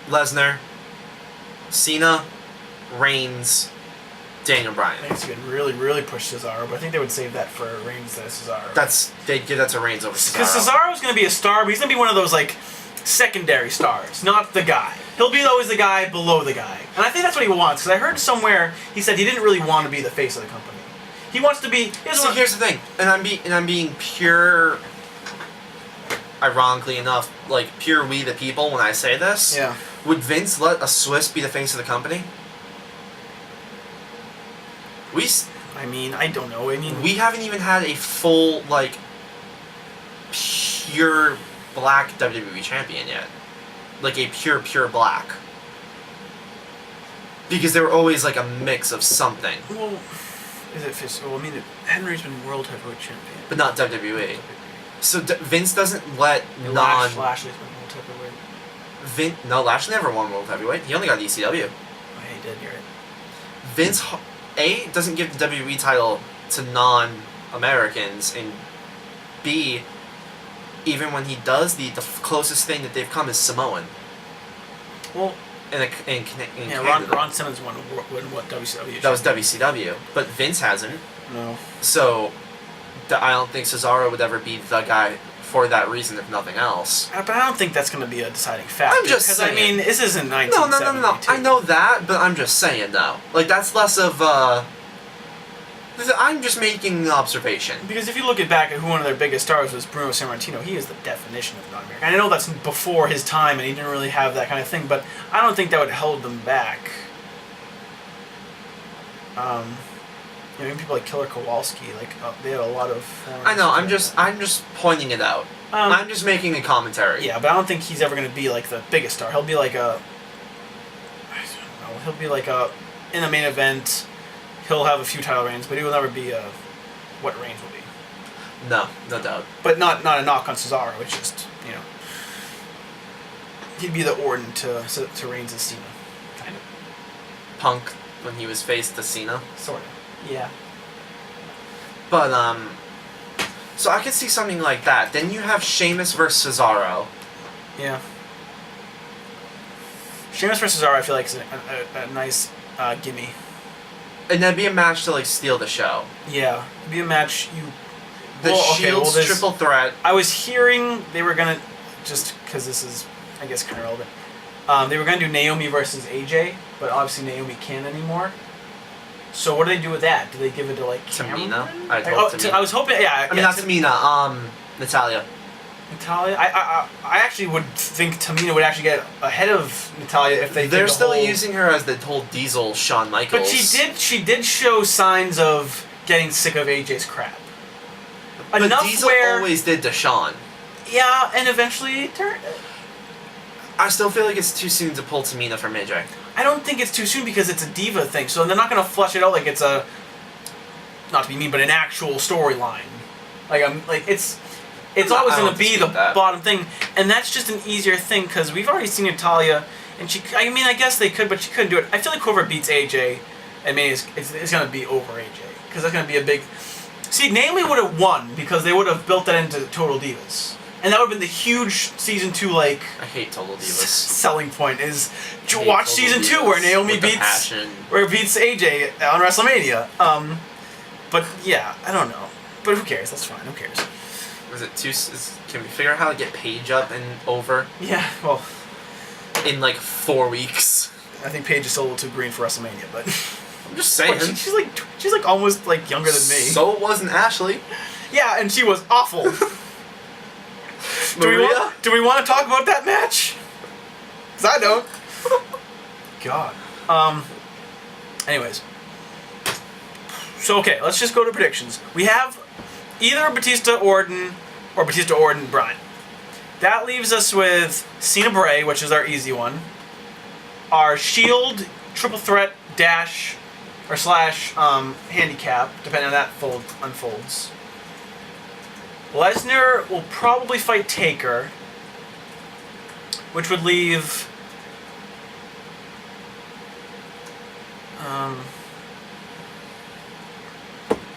Lesnar, Cena, Reigns, Daniel Bryan. I think you could really, really push Cesaro, but I think they would save that for Reigns than Cesaro. They'd give that to Reigns over Cesaro. Because Cesaro's going to be a star, but he's going to be one of those, secondary stars, not the guy. He'll be always the guy below the guy. And I think that's what he wants, because I heard somewhere he said he didn't really want to be the face of the company. He wants to be... Here's the thing, and I'm being pure... Ironically enough, pure we the people when I say this. Yeah. Would Vince let a Swiss be the face of the company? I don't know. We haven't even had a full, pure black WWE champion yet. A pure black. Because they were always, a mix of something. Well, is it Fist? Well, Henry's been world heavyweight champion. But not WWE. So Vince doesn't let Lashley's been world heavyweight. No, Lashley never won world heavyweight. He only got ECW. Oh, yeah, he did, you're right. Vince, A, doesn't give the WWE title to non-Americans, and B, even when he does, the closest thing that they've come is Samoan. Well, in Canada. Ron Simmons won what WCW? That was WCW, but Vince hasn't. No. So, I don't think Cesaro would ever be the guy for that reason, if nothing else. But I don't think that's going to be a deciding factor. I'm just saying. This isn't 1972. No. I know that, but I'm just saying, though. That's less of, I'm just making an observation. Because if you look back at who one of their biggest stars was, Bruno Sammartino, he is the definition of non-American. I know that's before his time, and he didn't really have that kind of thing, but I don't think that would have held them back. Even people like Killer Kowalski, they had a lot of... I know. I'm just pointing it out. I'm just making a commentary. Yeah, but I don't think he's ever going to be like the biggest star. He'll be like a. I don't know. He'll be like a in a main event. He'll have a few title reigns, but he will never be a what Reigns will be. No doubt. But not a knock on Cesaro. It's just he'd be the Orton to Reigns and Cena, kind of. Punk when he was faced to Cena. Sort of. Yeah. But so I could see something like that. Then you have Sheamus versus Cesaro. Yeah. Sheamus versus Cesaro, I feel like is a nice gimme. And that'd be a match to like steal the show. Yeah, it'd be a match Shield's triple threat. I was hearing they were gonna just because this is I guess kind of relevant. They were gonna do Naomi versus AJ, but obviously Naomi can't anymore. So what do they do with that? Do they give it to like Tamina? Cameron? I was hoping. Yeah, I mean not Tamina. Natalia. Natalia. I actually would think Tamina would actually get ahead of Natalia if they. They're did the still whole... using her as the whole Diesel Shawn Michaels. But she did show signs of getting sick of AJ's crap. But Enough Diesel where always did to Shawn. yeah, and eventually it turned. I still feel like it's too soon to pull Tamina from AJ. I don't think it's too soon because it's a diva thing, so they're not going to flush it out like it's a, not to be mean, but an actual storyline. It's always going to be the bottom thing, and that's just an easier thing because we've already seen Natalia, and I guess they could, but she couldn't do it. I feel like whoever beats AJ, I mean, it's going to be over AJ because that's going to be a big. See, Naomi would have won because they would have built that into Total Divas. And that would have been the huge season 2 I hate Total Divas. selling point is watch season 2 where Naomi beats AJ on WrestleMania. But yeah, I don't know. But who cares? That's fine. Who cares? Was it too? Can we figure out how to get Paige up and over? Yeah. Well, in like 4 weeks. I think Paige is still a little too green for WrestleMania, but I'm just saying. She's like almost like younger than me. So wasn't Ashley. Yeah, and she was awful. Do we want to talk about that match? Because I don't. God. Anyways. So, okay, let's just go to predictions. We have either Batista Orton or Batista Orton Bryan. That leaves us with Cena Bray, which is our easy one. Our Shield triple threat dash or slash handicap, depending on how that unfolds. Lesnar will probably fight Taker, which would leave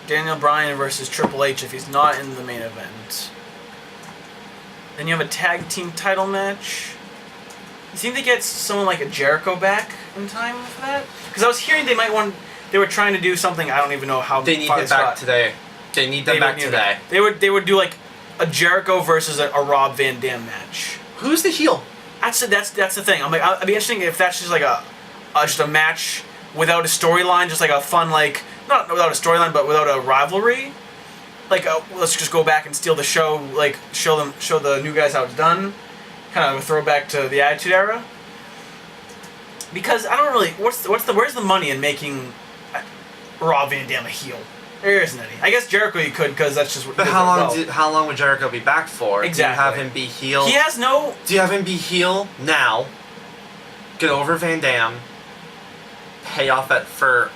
Daniel Bryan versus Triple H if he's not in the main event. Then you have a tag team title match. You think they get someone like a Jericho back in time for that? Because I was hearing they were trying to do something, I don't even know how they need him back today. They need them back today. They would do like a Jericho versus a Rob Van Dam match. Who's the heel? That's the thing. I'm like, I'd be interesting if that's just like a match without a storyline, just like a fun like not without a storyline, but without a rivalry. Like let's just go back and steal the show. Like show the new guys how it's done. Kind of a throwback to the Attitude Era. Because I don't really where's the money in making Rob Van Dam a heel? There isn't any. I guess Jericho you could because that's just what. But how long would Jericho be back for? Exactly. Do you have him be heel? He has no. Do you have him be heel now? Get over Van Dam. Pay off for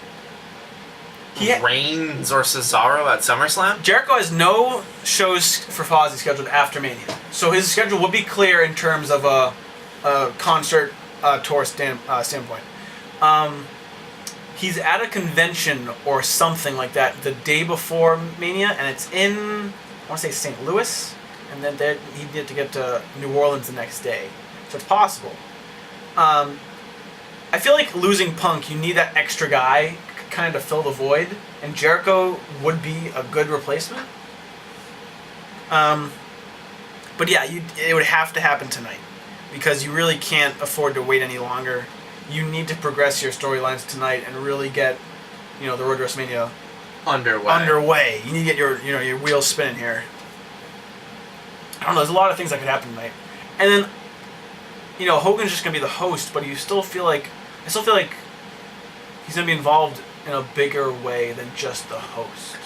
Reigns or Cesaro at SummerSlam? Jericho has no shows for Fozzy scheduled after Mania, so his schedule would be clear in terms of a concert tour standpoint. He's at a convention or something like that the day before Mania, and it's in, I want to say St. Louis, and then he did to get to New Orleans the next day. So it's possible. I feel like losing Punk, you need that extra guy kind of to fill the void, and Jericho would be a good replacement. But yeah, it would have to happen tonight, because you really can't afford to wait any longer. You need to progress your storylines tonight and really get, the road to WrestleMania underway. You need to get your wheels spinning here. I don't know. There's a lot of things that could happen tonight, and then, Hogan's just gonna be the host, but I still feel like he's gonna be involved in a bigger way than just the host,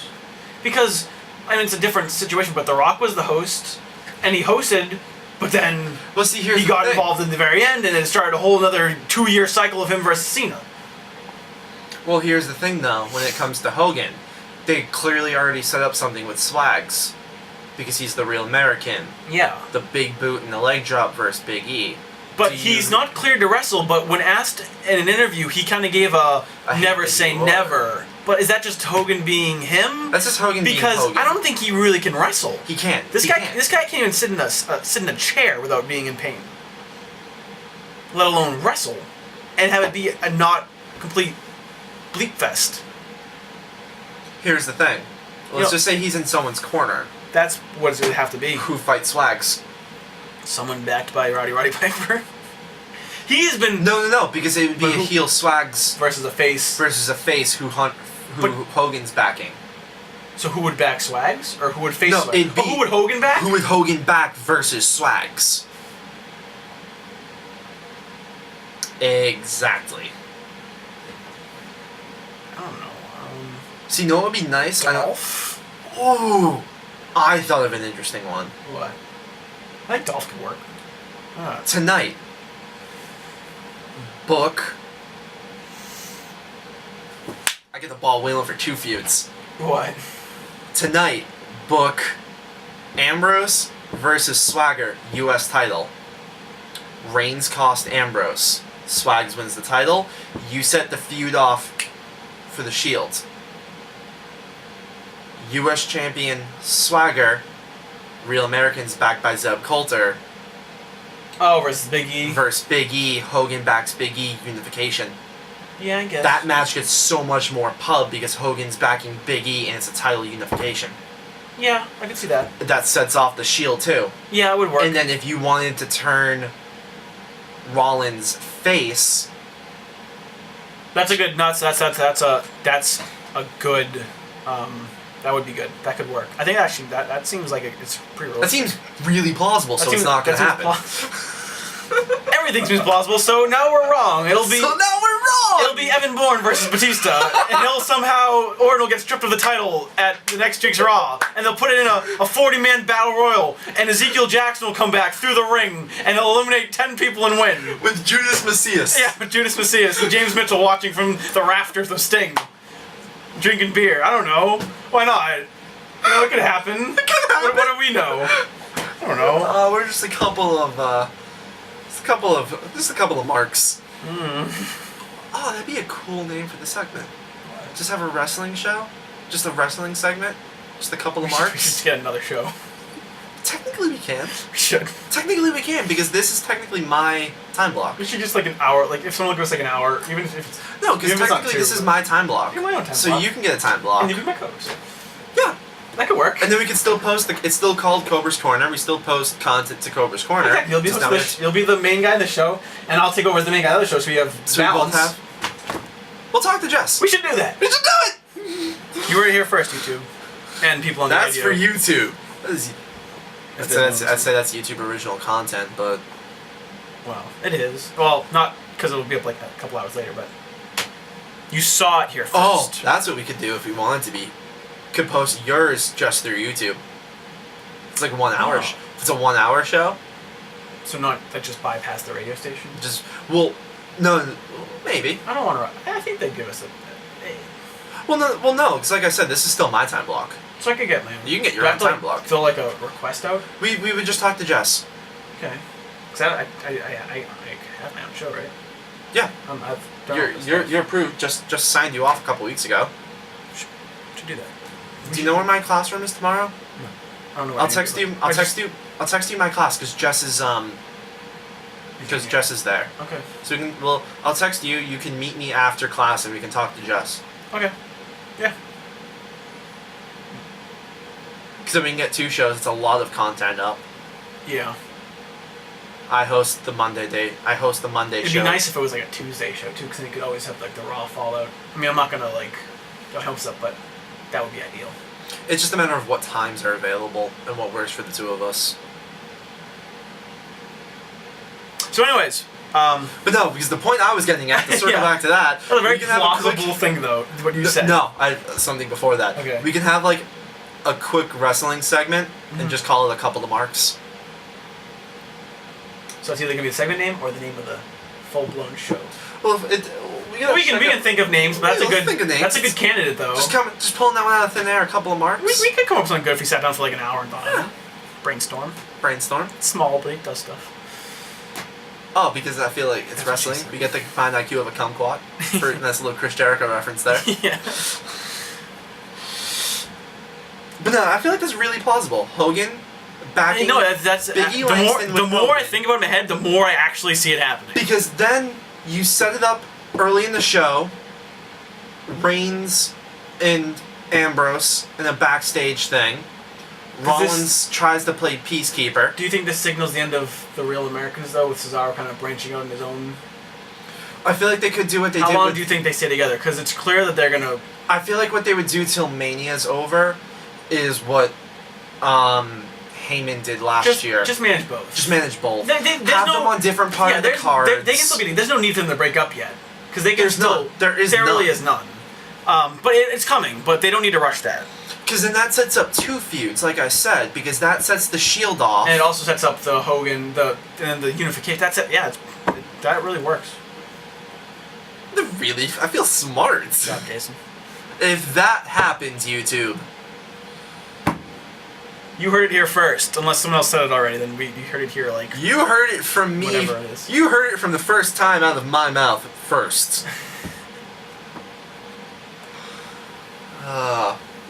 because it's a different situation. But The Rock was the host, and he hosted, but then Well, see, here's he the got thing. involved in the very end, and it started a whole another 2-year cycle of him versus Cena. Well, here's the thing, though. When it comes to Hogan, they clearly already set up something with Swags, because he's the real American. Yeah. The big boot and the leg drop versus Big E. But Do he's you- not cleared to wrestle, but when asked in an interview, he kind of gave a I hate never that say you are. never. But is that just Hogan being him? That's just Hogan Because being Hogan. I don't think he really can wrestle. He can't. This He guy, can't. this guy can't even sit in a chair without being in pain. Let alone wrestle, and have it be a not complete bleep fest. Here's the thing. You Let's know- just say he's in someone's corner. That's what it's going to have to be. Who fights Swags? Someone backed by Roddy Piper. He has been No, because it would be But a who- heel Swags versus a face. versus a face who But- Hogan's backing. So who would back Swags, or who would face No, Swags? it'd be- Who would Hogan back? Who would Hogan back versus Swags? Exactly. I don't know. See, you know what would be nice? Dolph. Ooh, I thought of an interesting one. What? I think Dolph could work. Tonight, book. I get the ball wheeling for 2 feuds. What? Tonight, book Ambrose versus Swagger, U.S. title. Reigns cost Ambrose. Swags wins the title. You set the feud off for the Shield. U.S. champion Swagger, Real Americans backed by Zeb Coulter, Oh, versus Big E. versus Big E. Hogan backs Big E, unification. Yeah, I guess. That match gets so much more pub because Hogan's backing Big E and it's a title unification. Yeah, I can see that. That sets off the Shield too. Yeah, it would work. And then if you wanted to turn Rollins face, That's a good nuts. That's a good. That would be good. That could work. I think actually that seems like it's pretty realistic. that seems really plausible, so it's not going to happen. Everything seems plausible. So now we're wrong. It'll be. So now we're wrong! It'll be Evan Bourne versus Batista, and he'll somehow Orton will get stripped of the title at the next week's Raw, and they'll put it in a 40-man battle royal, and Ezekiel Jackson will come back through the ring, and they'll eliminate 10 people and win. With Judas Macias. Yeah, with Judas Macias and James Mitchell watching from the rafters of Sting, drinking beer. I don't know. Why not? You know, it could happen. What do we know? I don't know. We're just a couple of marks. Oh, that'd be a cool name for the segment. Just have a wrestling show, just a wrestling segment, just a couple of We marks. should get another show. Technically, we can. We should. Technically, we can because this is technically my time block. We should just like an hour. Like if someone goes like an hour, even if it's No, because even if it's not technically two, this is my time block. You're my own time so block. you can get a time block. and you be my co-host. Yeah. That could work. And then we can still post it's still called Cobra's Corner. We still post content to Cobra's Corner. Exactly. You'll be, Just the, now it's- you'll be the main guy in the show, and I'll take over as the main guy of the show. So we have so we both balance. have. We'll talk to Jess. We should do that. We should do it. You were here first, YouTube, and people on the That's radio. for YouTube. I'd say that's YouTube original content, but Wow, it is. Well, not because it'll be up like a couple hours later, but you saw it here first. oh, that's what we could do if we wanted to be. Could post yours just through YouTube. It's like 1 hour. Oh. If it's a 1 hour show, So not that just bypass the radio station. just no, maybe. I don't want to. I think they'd give us a. Well, no, because like I said, this is still my time block. So I could get my own. You can get your Do I own have to, time block. Fill like a request out. We would just talk to Jess. Okay. Because I have my own show, right? Yeah, I've done all this you're stuff. you're approved. Just signed you off a couple weeks ago. Should do that. Do you know where my classroom is tomorrow? I don't know. I'll text you. I'll text you my class because Jess is Jess is there. Okay. So we can. Well, I'll text you. You can meet me after class and we can talk to Jess. Okay. Yeah. Because we can get 2 shows. It's a lot of content up. Yeah. I host the Monday It'd show. be nice if it was like a Tuesday show too, because then you could always have like the Raw Fallout. I mean, I'm not gonna like get my hopes up, but that would be ideal. It's just a matter of what times are available and what works for the 2 of us. So, anyways, But no, because the point I was getting at, to circle Yeah. back to that, that's a very we can have a plausible quick, thing though. What you said. No, something before that. Okay. We can have like a quick wrestling segment Mm-hmm. and just call it a couple of marks. So it's either gonna be the segment name or the name of the full-blown show. Well, we can think of names, but that's a good candidate though. Just pulling that one out of thin air. A couple of marks. We could come up with something good if we sat down for like an hour and thought. Brainstorm. Small, but it does stuff. Oh, because I feel like it's That's wrestling. We get the fine IQ of a kumquat. That's a little Chris Jericho reference there. Yeah. But no, I feel like that's really plausible. Hogan backing. No, that's Biggie the more I think about it in my head, the more I actually see it happening. Because then you set it up early in the show. Reigns and Ambrose in a backstage thing. Rollins tries to play peacekeeper. Do you think this signals the end of the Real Americans though, with Cesaro kind of branching out in his own? I feel like they could do what they did. How long do you think they stay together? Because it's clear that they're gonna. I feel like what they would do till Mania's over is what Heyman did last year. Just manage both. Just manage both. Have them on different parts of the cards. They can still be. There's no need for them to break up yet, because they can There really is none. But it's coming. But they don't need to rush that. Because then that sets up two feuds, like I said, because that sets the Shield off. And it also sets up the Hogan, and the unification. That's it. Yeah, that really works. Really? I feel smart. Good job, Jason. If that happens, YouTube. You heard it here first. Unless someone else said it already, then you heard it here, like... You heard it from me. Whatever it is. You heard it from the first time out of my mouth first.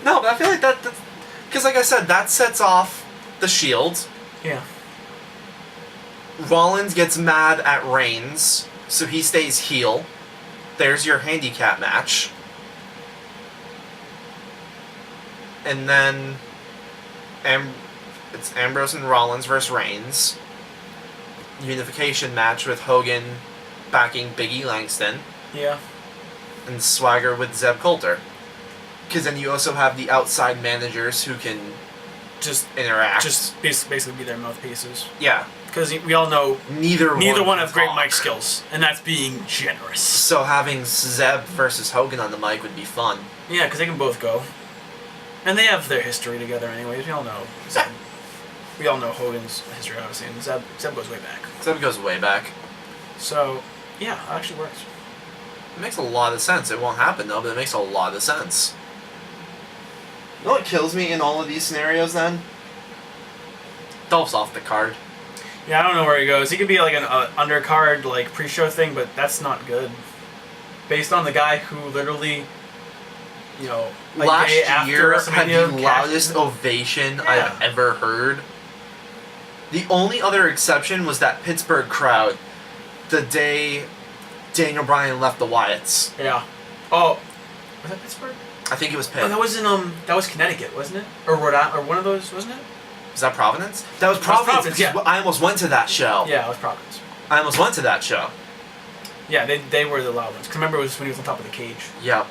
No, but I feel like that's... Because like I said, that sets off the Shield. Yeah. Rollins gets mad at Reigns, so he stays heel. There's your handicap match. And then... it's Ambrose and Rollins versus Reigns. Unification match with Hogan backing Big E Langston. Yeah. And Swagger with Zeb Coulter. Because then you also have the outside managers who can just interact. Just basically be their mouthpieces. Yeah. Because we all know neither one have great mic skills, and that's being generous. So having Zeb versus Hogan on the mic would be fun. Yeah, because they can both go. And they have their history together anyways. We all know Zeb. We all know Hogan's history, obviously, and Zeb goes way back. Zeb goes way back. So, yeah, it actually works. It makes a lot of sense. It won't happen, though, but it makes a lot of sense. You know what kills me in all of these scenarios, then? Dolph's off the card. Yeah, I don't know where he goes. He could be like an undercard, like, pre-show thing, but that's not good. Based on the guy who literally... You know, last day after year WrestleMania, had the loudest ovation I've ever heard. The only other exception was that Pittsburgh crowd the day Daniel Bryan left the Wyatts. Yeah. Oh, was that Pittsburgh? I think it was Pitt. Oh, that was Connecticut, wasn't it? Or Rhode Island, or one of those, wasn't it? Was that Providence? That was Providence. Yeah. I almost went to that show. Yeah, it was Providence. I almost went to that show. Yeah, they were the loud ones. Cause remember, it was when he was on top of the cage. Yep.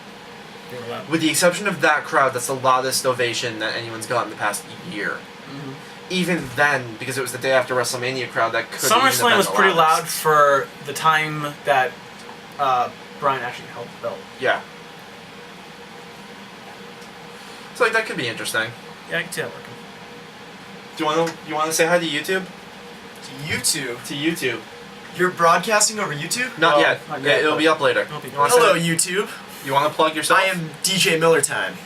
They were loud. With the exception of that crowd, that's the loudest ovation that anyone's got in the past year. Mm-hmm. Even then, because it was the day after WrestleMania crowd, that could SummerSlam was pretty loud for the time that Bryan actually held the belt. Yeah. So like that could be interesting. Yeah, I can see that working. Do you want to say hi to YouTube? To YouTube? To YouTube. You're broadcasting over YouTube? Not yet. Not Yeah, yet, it'll be up later. It'll be You wanna Hello, say- YouTube. You want to plug yourself? I am DJ Miller Time.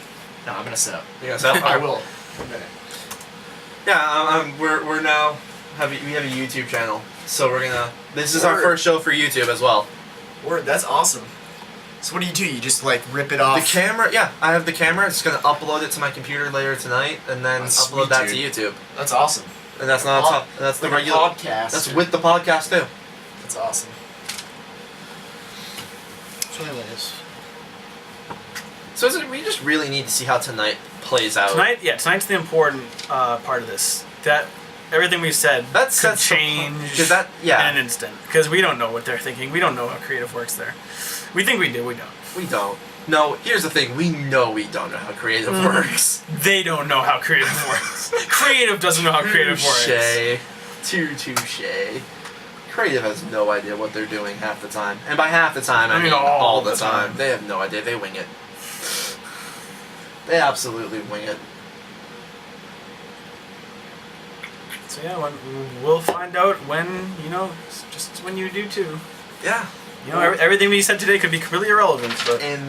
No, I'm gonna set up. You gonna set up? I will. Yeah, we're now we have a YouTube channel, so we're gonna. This is our Word. first show for YouTube as well. Word, that's awesome. So what do? You just like rip it off? The camera, yeah, I have the camera. It's gonna upload it to my computer later tonight, and then That's upload sweet, that dude. to YouTube. That's awesome. And that's not top. That's the Like a regular podcast. That's with the podcast too. That's awesome. So anyways. So we just really need to see how tonight plays out. Tonight's the important part of this. That everything we said That could sets the- change 'cause that- yeah. in an instant. Because we don't know what they're thinking. We don't know how creative works there. We think we do. We don't. We don't. No, here's the thing. We know we don't know how creative works. They don't know how creative works. Creative doesn't know how creative works. Touche. Creative has no idea what they're doing half the time. And by half the time, I mean all all the the time. time. They have no idea. They wing it. They absolutely wing it. So yeah, we'll find out when, just when you do too. Yeah. Everything we said today could be completely irrelevant, but In,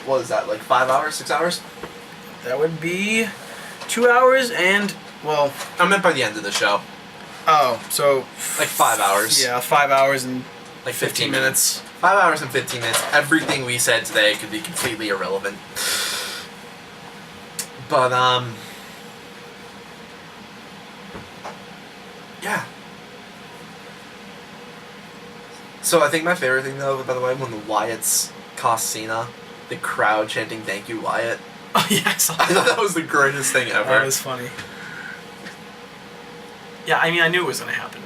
what is that, like 5 hours, 6 hours? that would be 2 hours and, well... I meant by the end of the show. Oh, so... Like 5 hours. Yeah, 5 hours and... Like 15 minutes. 5 hours and 15 minutes. Everything we said today could be completely irrelevant. But, yeah. So I think my favorite thing, though, by the way, when the Wyatts cost Cena, the crowd chanting "Thank you, Wyatt." Oh yeah, I saw I thought that was the greatest thing ever. That was funny. Yeah, I mean, I knew it was gonna happen.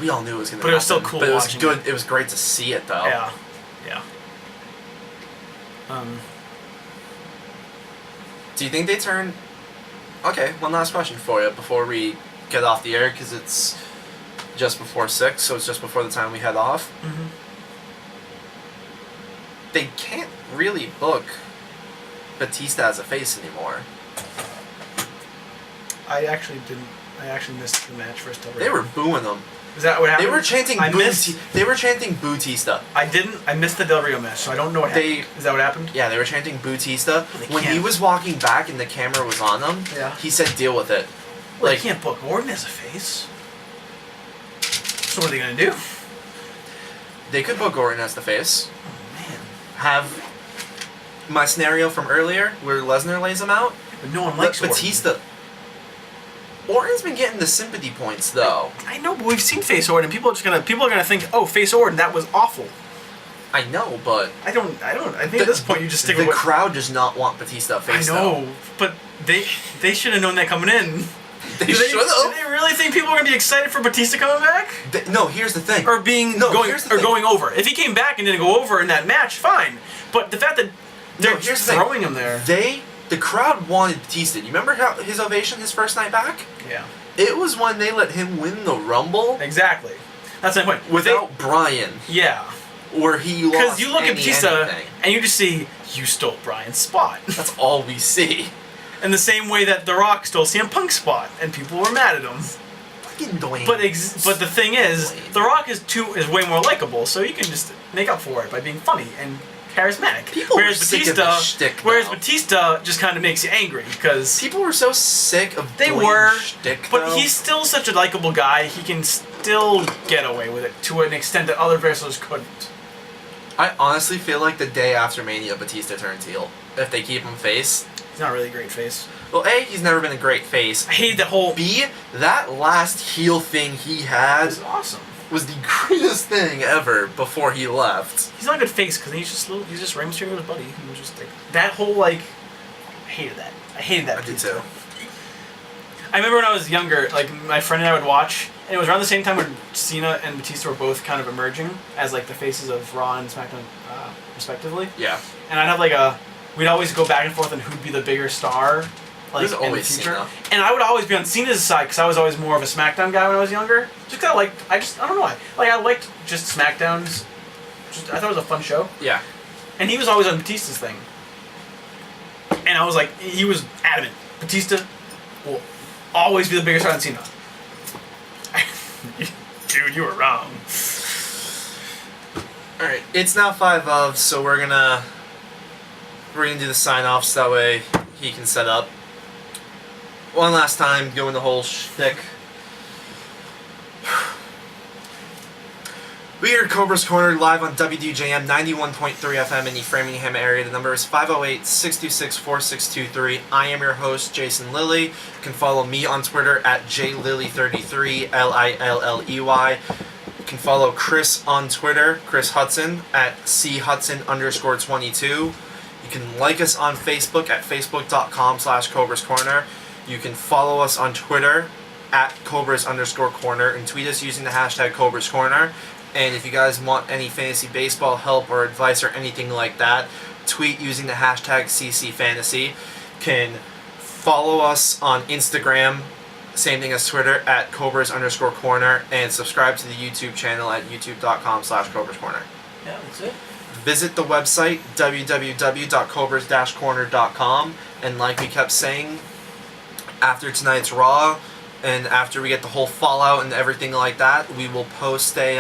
We all knew it was gonna happen. But it was still cool But it was watching good. It was great to see it, though. Yeah. Do you think they turn... Okay, one last question for you before we get off the air, because it's just before 6, so it's just before the time we head off. Mm-hmm. They can't really book Batista as a face anymore. I actually missed the match first. They were booing him. Is that what happened? They were chanting They were chanting Bautista. I missed the Del Rio match, so I don't know what happened. Is that what happened? Yeah, they were chanting Bautista. They When he can't. was walking back and the camera was on him, Yeah. he said, "Deal with it." Well, Like, they can't book Orton as a face. So what are they gonna do? they could book Orton as the face. Oh man. Have my scenario from earlier where Lesnar lays him out. But no one Let likes Orton. Batista. Orton's been getting the sympathy points though. I know, but we've seen face Orton. People are gonna think, oh, face Orton, that was awful. I know, but I think at this point you just stick the with what... crowd does not want Batista face. I know, but they should have known that coming in. They Do should Do have. they really think people are gonna be excited for Batista coming back? No, here's the thing. Or going over? If he came back and didn't go over in that match, fine. But the fact that they're here's the thing. throwing him there. The crowd wanted Batista. You remember how his ovation his first night back? Yeah. It was when they let him win the Rumble Exactly. That's my point. without Bryan, Yeah. where he lost. Because you look at Batista anything. and you just see, you stole Bryan's spot. That's all we see. In the same way that The Rock stole CM Punk's spot, and people were mad at him. Fucking Dwayne. But the thing is, The Rock is way more likable, so you can just make up for it by being funny and charismatic. People were sick of the shtick, whereas though. Batista just kind of makes you angry because People were so sick of they Dwayne's were, shtick, but though. he's still such a likable guy. He can still get away with it to an extent that other wrestlers couldn't. I honestly feel like the day after Mania, Batista turns heel. If they keep him face. He's not really a great face. Well, A, he's never been a great face. I hated that whole. B, that last heel thing he had was awesome. was the greatest thing ever before he left. He's not a good face because he's just Rey Mysterio's buddy. He was just like that whole like. I hated that. I hated that. I did Batista. too. I remember when I was younger, like my friend and I would watch, and it was around the same time when Cena and Batista were both kind of emerging as like the faces of Raw and SmackDown, respectively. Yeah. And I'd have we'd always go back and forth on who'd be the bigger star, like was in the always future. Cena. And I would always be on Cena's side because I was always more of a SmackDown guy when I was younger. Just kind of I don't know why. Like I liked just SmackDown's. I thought it was a fun show. Yeah. And he was always on Batista's thing. And I was like, he was adamant. Batista will always be the bigger star than Cena. Dude, you were wrong. Alright, it's now 5 of, so we're gonna do the sign-offs, that way he can set up. One last time, doing the whole shtick. We are Cobra's Corner live on WDJM 91.3 FM in the Framingham area. The number is 508-626-4623. I am your host, Jason Lilly. You can follow me on Twitter at JLilly33, Lilley. You can follow Chris on Twitter, Chris Hudson, at CHudson_22. You can like us on Facebook at facebook.com/Cobra's Corner. You can follow us on Twitter at Cobras_Corner and tweet us using the hashtag Cobra's Corner. And if you guys want any fantasy baseball help or advice or anything like that, tweet using the hashtag CCFantasy. You can follow us on Instagram, same thing as Twitter, at Cobras_Corner, and subscribe to the YouTube channel at youtube.com/Cobra's Corner. Yeah, that's it. Visit the website, www.cobras-corner.com, and like we kept saying, after tonight's Raw, and after we get the whole fallout and everything like that, we will post a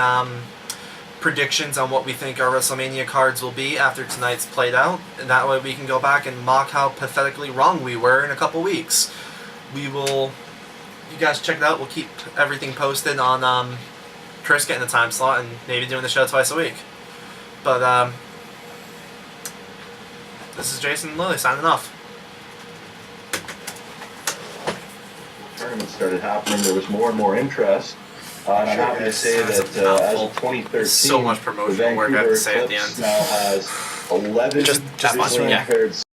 predictions on what we think our WrestleMania cards will be after tonight's played out, and that way we can go back and mock how pathetically wrong we were in a couple weeks. We will, you guys check it out. We'll keep everything posted on Chris getting the time slot and maybe doing the show twice a week. But this is Jason Lilly signing off. Tournament started happening, there was more and more interest. And I'm happy to say that as of 2013, So much promotional the work I have Vancouver to say at the Eclipse end. now has 11 Just fun, divisionally yeah. impaired